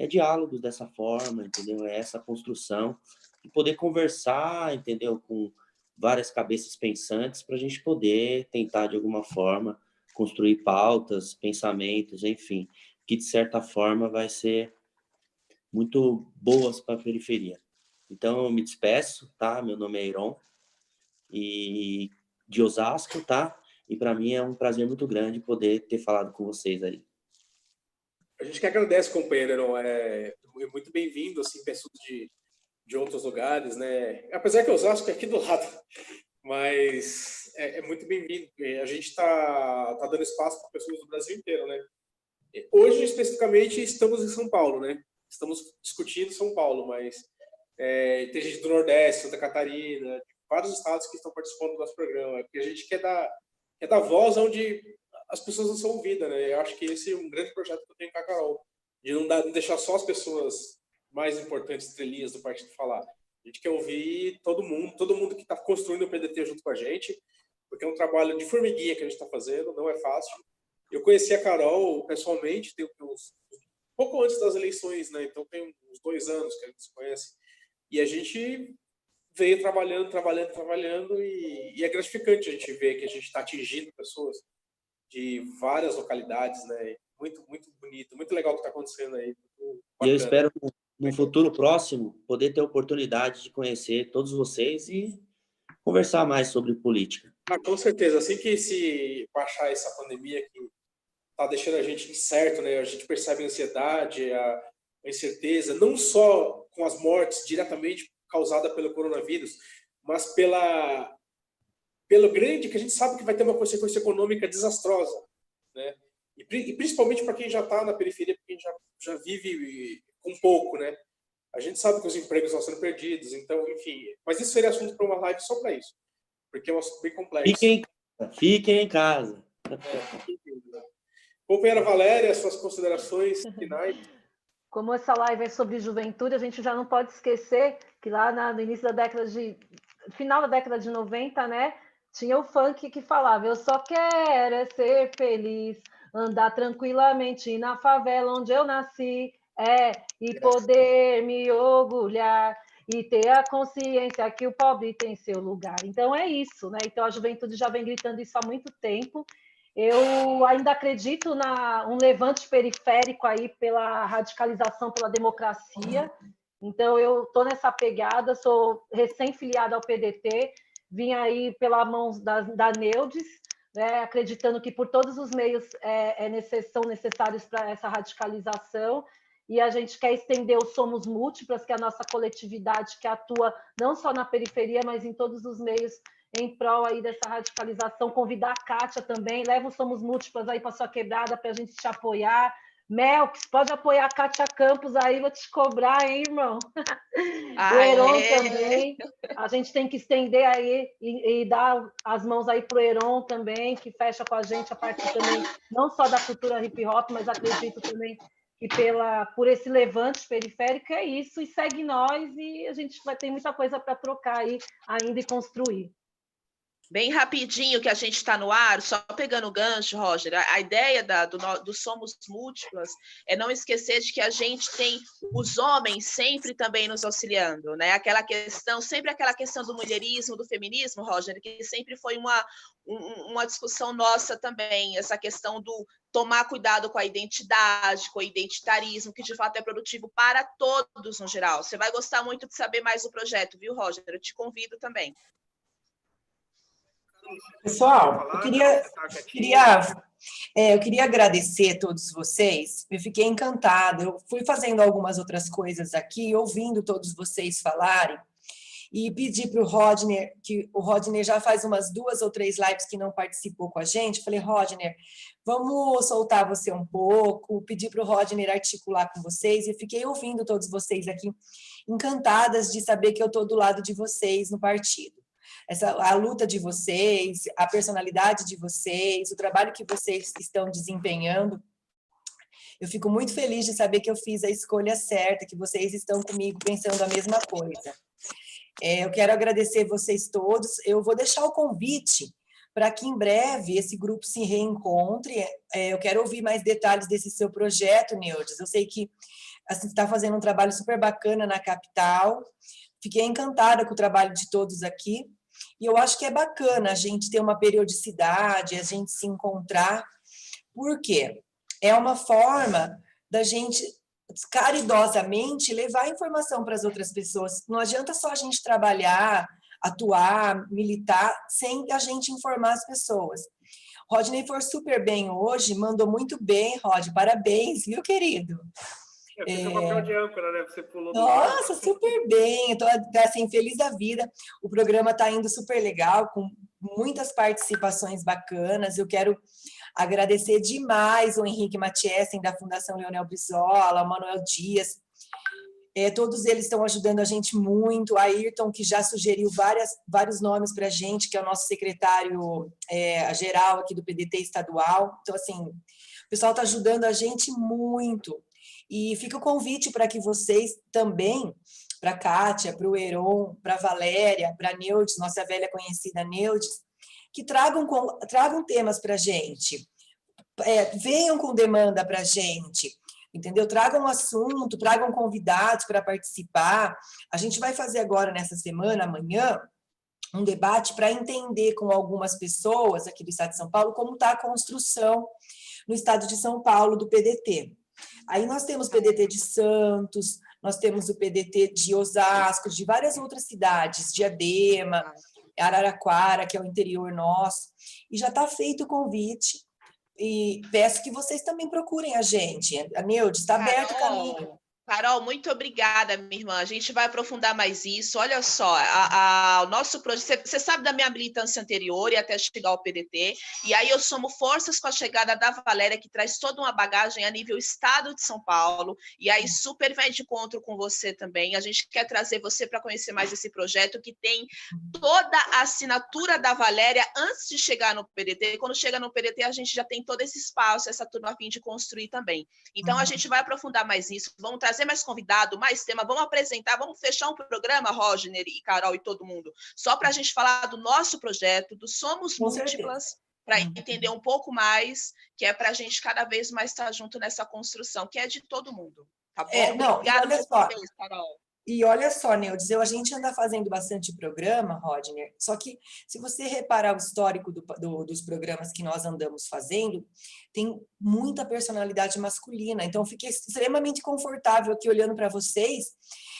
diálogos dessa forma, entendeu? É essa construção e poder conversar, entendeu? Com várias cabeças pensantes para a gente poder tentar, de alguma forma, construir pautas, pensamentos, enfim, que, de certa forma, vai ser muito boas para a periferia. Então, eu me despeço, tá? Meu nome é Iron, e de Osasco, tá? E para mim é um prazer muito grande poder ter falado com vocês aí. A gente que agradece, companheiro, é muito bem-vindo, assim, pessoas de outros lugares, né? Apesar que Osasco é aqui do lado, mas é muito bem-vindo. A gente tá dando espaço para pessoas do Brasil inteiro, né? Hoje, especificamente, estamos em São Paulo, né? Estamos discutindo São Paulo, mas tem gente do Nordeste, Santa Catarina, vários estados que estão participando do nosso programa, porque a gente quer dar voz onde as pessoas não são ouvidas, né? Eu acho que esse é um grande projeto que eu tenho com a Carol, de não deixar só as pessoas mais importantes, estrelinhas do partido falar. A gente quer ouvir todo mundo que está construindo o PDT junto com a gente, porque é um trabalho de formiguinha que a gente está fazendo, não é fácil. Eu conheci a Carol pessoalmente, tem pouco antes das eleições, né? Então tem uns 2 anos que a gente se conhece. E a gente veio trabalhando e é gratificante a gente ver que a gente está atingindo pessoas de várias localidades, né? Muito, muito bonito, muito legal o que está acontecendo aí. E eu espero, no futuro próximo, poder ter a oportunidade de conhecer todos vocês e conversar mais sobre política. Com certeza. Assim que se baixar essa pandemia que está deixando a gente incerto, né? A gente percebe a ansiedade, a incerteza, não só com as mortes diretamente causadas pelo coronavírus, mas pelo grande, que a gente sabe que vai ter uma consequência econômica desastrosa, né? E principalmente para quem já está na periferia, porque quem já vive com pouco, né? A gente sabe que os empregos estão sendo perdidos, então, enfim. Mas isso seria assunto para uma live só para isso, porque é um assunto bem complexo. Fiquem em casa. Companheira Valéria, suas considerações finais. Como essa live é sobre juventude, a gente já não pode esquecer que lá no início da final da década de 90, né, tinha o funk que falava: eu só quero é ser feliz, andar tranquilamente na favela onde eu nasci, e poder me orgulhar e ter a consciência que o pobre tem seu lugar. Então é isso, né? Então a juventude já vem gritando isso há muito tempo. Eu ainda acredito um levante periférico aí pela radicalização, pela democracia. Então, eu estou nessa pegada, sou recém-filiada ao PDT, vim aí pela mão da Neudes, acreditando que por todos os meios são necessários para essa radicalização, e a gente quer estender o Somos Múltiplas, que é a nossa coletividade que atua não só na periferia, mas em todos os meios em prol aí dessa radicalização. Convidar a Kátia também, leva o Somos Múltiplas aí para sua quebrada para a gente te apoiar. Melks, pode apoiar a Kátia Campos aí, vou te cobrar, hein, irmão? O Heron também, a gente tem que estender aí e dar as mãos aí para o Heron também, que fecha com a gente a parte também, não só da cultura hip-hop, mas acredito também que por esse levante periférico é isso, e segue nós, e a gente vai ter muita coisa para trocar aí ainda e construir. Bem rapidinho, que a gente está no ar, só pegando o gancho, Roger, a ideia do Somos Múltiplas é não esquecer de que a gente tem os homens sempre também nos auxiliando, né? Sempre aquela questão do mulherismo, do feminismo, Roger, que sempre foi uma discussão nossa também, essa questão do tomar cuidado com a identidade, com o identitarismo, que de fato é produtivo para todos no geral. Você vai gostar muito de saber mais do projeto, viu, Roger? Eu te convido também. Pessoal, eu queria agradecer a todos vocês. Eu fiquei encantada. Eu fui fazendo algumas outras coisas aqui, ouvindo todos vocês falarem, e pedi para o Rodner, que o Rodner já faz umas 2 ou 3 lives que não participou com a gente. Falei, Rodner, vamos soltar você um pouco. Pedi para o Rodner articular com vocês, e fiquei ouvindo todos vocês aqui, encantadas de saber que eu estou do lado de vocês no partido. A luta de vocês, a personalidade de vocês, o trabalho que vocês estão desempenhando. Eu fico muito feliz de saber que eu fiz a escolha certa, que vocês estão comigo pensando a mesma coisa. Eu quero agradecer vocês todos. Eu vou deixar o convite para que em breve esse grupo se reencontre. Eu quero ouvir mais detalhes desse seu projeto, Neudes. Eu sei que você está fazendo um trabalho super bacana na capital. Fiquei encantada com o trabalho de todos aqui. E eu acho que é bacana a gente ter uma periodicidade, a gente se encontrar, porque é uma forma da gente caridosamente levar informação para as outras pessoas. Não adianta só a gente trabalhar, atuar, militar, sem a gente informar as pessoas. Rodney foi super bem hoje, mandou muito bem, Rod, parabéns, viu, querido? Eu fiz o papel de âncora, né? Você pulou do Nossa, super bem, eu tô assim, feliz da vida. O programa está indo super legal, com muitas participações bacanas. Eu quero agradecer demais o Henrique Matiessen, da Fundação Leonel Brizola, o Manuel Dias. Todos eles estão ajudando a gente muito. A Ayrton, que já sugeriu vários nomes para a gente, que é o nosso secretário geral aqui do PDT estadual. Então, assim, o pessoal está ajudando a gente muito. E fica o convite para que vocês também, para a Kátia, para o Heron, para a Valéria, para a Neudes, nossa velha conhecida Neudes, que tragam temas para a gente, venham com demanda para a gente, entendeu? Tragam um assunto, tragam convidados para participar. A gente vai fazer agora, nessa semana, amanhã, um debate para entender com algumas pessoas aqui do Estado de São Paulo como está a construção no Estado de São Paulo do PDT. Aí nós temos o PDT de Santos, nós temos o PDT de Osasco, de várias outras cidades, Diadema, Araraquara, que é o interior nosso, e já está feito o convite, e peço que vocês também procurem a gente. A Neudes, está aberto o caminho. Carol, muito obrigada, minha irmã. A gente vai aprofundar mais isso. Olha só, o nosso projeto... Você sabe da minha militância anterior e até chegar ao PDT, e aí eu somo forças com a chegada da Valéria, que traz toda uma bagagem a nível Estado de São Paulo, e aí super vai de encontro com você também. A gente quer trazer você para conhecer mais esse projeto, que tem toda a assinatura da Valéria antes de chegar no PDT. E quando chega no PDT, a gente já tem todo esse espaço, essa turma a fim de construir também. Então, a gente vai aprofundar mais nisso, vamos trazer mais convidado, mais tema, vamos apresentar, vamos fechar um programa, Rodner e Carol e todo mundo, só para a gente falar do nosso projeto, do Somos Múltiplas, para entender um pouco mais, que é para a gente cada vez mais estar junto nessa construção, que é de todo mundo, tá bom? Obrigada, olha só, Carol. E olha só, Neudes, a gente anda fazendo bastante programa, Rodner, só que se você reparar o histórico dos programas que nós andamos fazendo, tem muita personalidade masculina, então eu fiquei extremamente confortável aqui olhando para vocês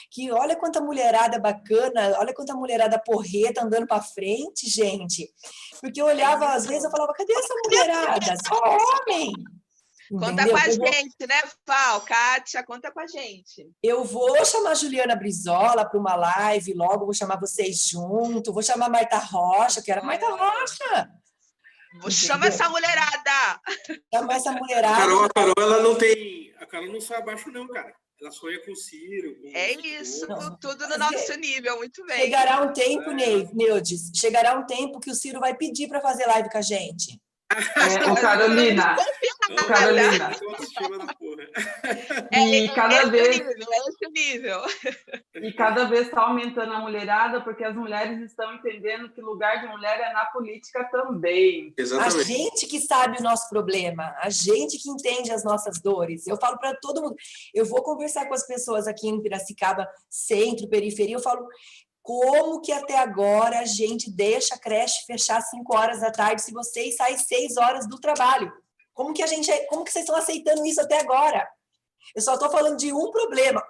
que olha quanta mulherada bacana, olha quanta mulherada porreta andando para frente, gente. Porque eu olhava, às vezes, eu falava, cadê essa mulherada? Só homem! Conta Entendeu? com a gente, né, Val? Kátia, conta com a gente. Eu vou chamar a Juliana Brizola para uma live logo, vou chamar vocês junto, vou chamar a Marta Rocha, que era Marta Rocha. Chama essa mulherada! Chama essa mulherada. A Carol, ela não tem... A Carol não sai abaixo, não, cara. Ela sonha com o Ciro. Com isso, não, tudo no nosso nível, muito bem. Chegará um tempo, Neudes, chegará um tempo que o Ciro vai pedir para fazer live com a gente. Carolina. E cada vez... esse nível. E cada vez está aumentando a mulherada, porque as mulheres estão entendendo que lugar de mulher é na política também. Exatamente. A gente que sabe o nosso problema, a gente que entende as nossas dores. Eu falo para todo mundo, eu vou conversar com as pessoas aqui em Piracicaba, centro, periferia, eu falo, como que até agora a gente deixa a creche fechar às 5 horas da tarde se vocês saem 6 horas do trabalho? Como que vocês estão aceitando isso até agora? Eu só estou falando de um problema.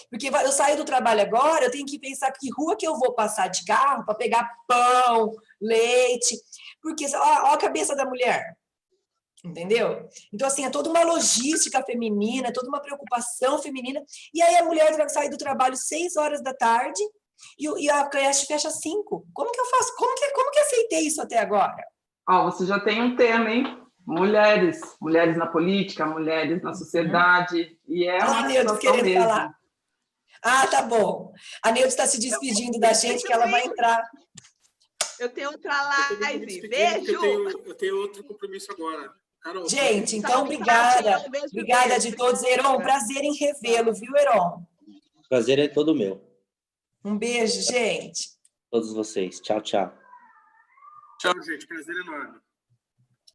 Porque eu saio do trabalho agora, eu tenho que pensar que rua que eu vou passar de carro para pegar pão, leite, porque ó a cabeça da mulher. Entendeu? Então, assim, é toda uma logística feminina, toda uma preocupação feminina. E aí a mulher vai sair do trabalho 6 horas da tarde e a creche fecha às 5. Como que eu faço? Como que aceitei isso até agora? Você já tem um tema, hein? Mulheres na política, mulheres na sociedade. E é uma situação mesmo. Falar. Tá bom. A Neude está se despedindo da gente, que ela vai entrar. Eu tenho outra live. Beijo! Eu tenho outro compromisso agora. Carol, gente, então, obrigada. Obrigada de todos. Heron, prazer em revê-lo, viu, Heron? Prazer é todo meu. Um beijo, gente. Todos vocês. Tchau, tchau. Tchau, gente. Prazer enorme.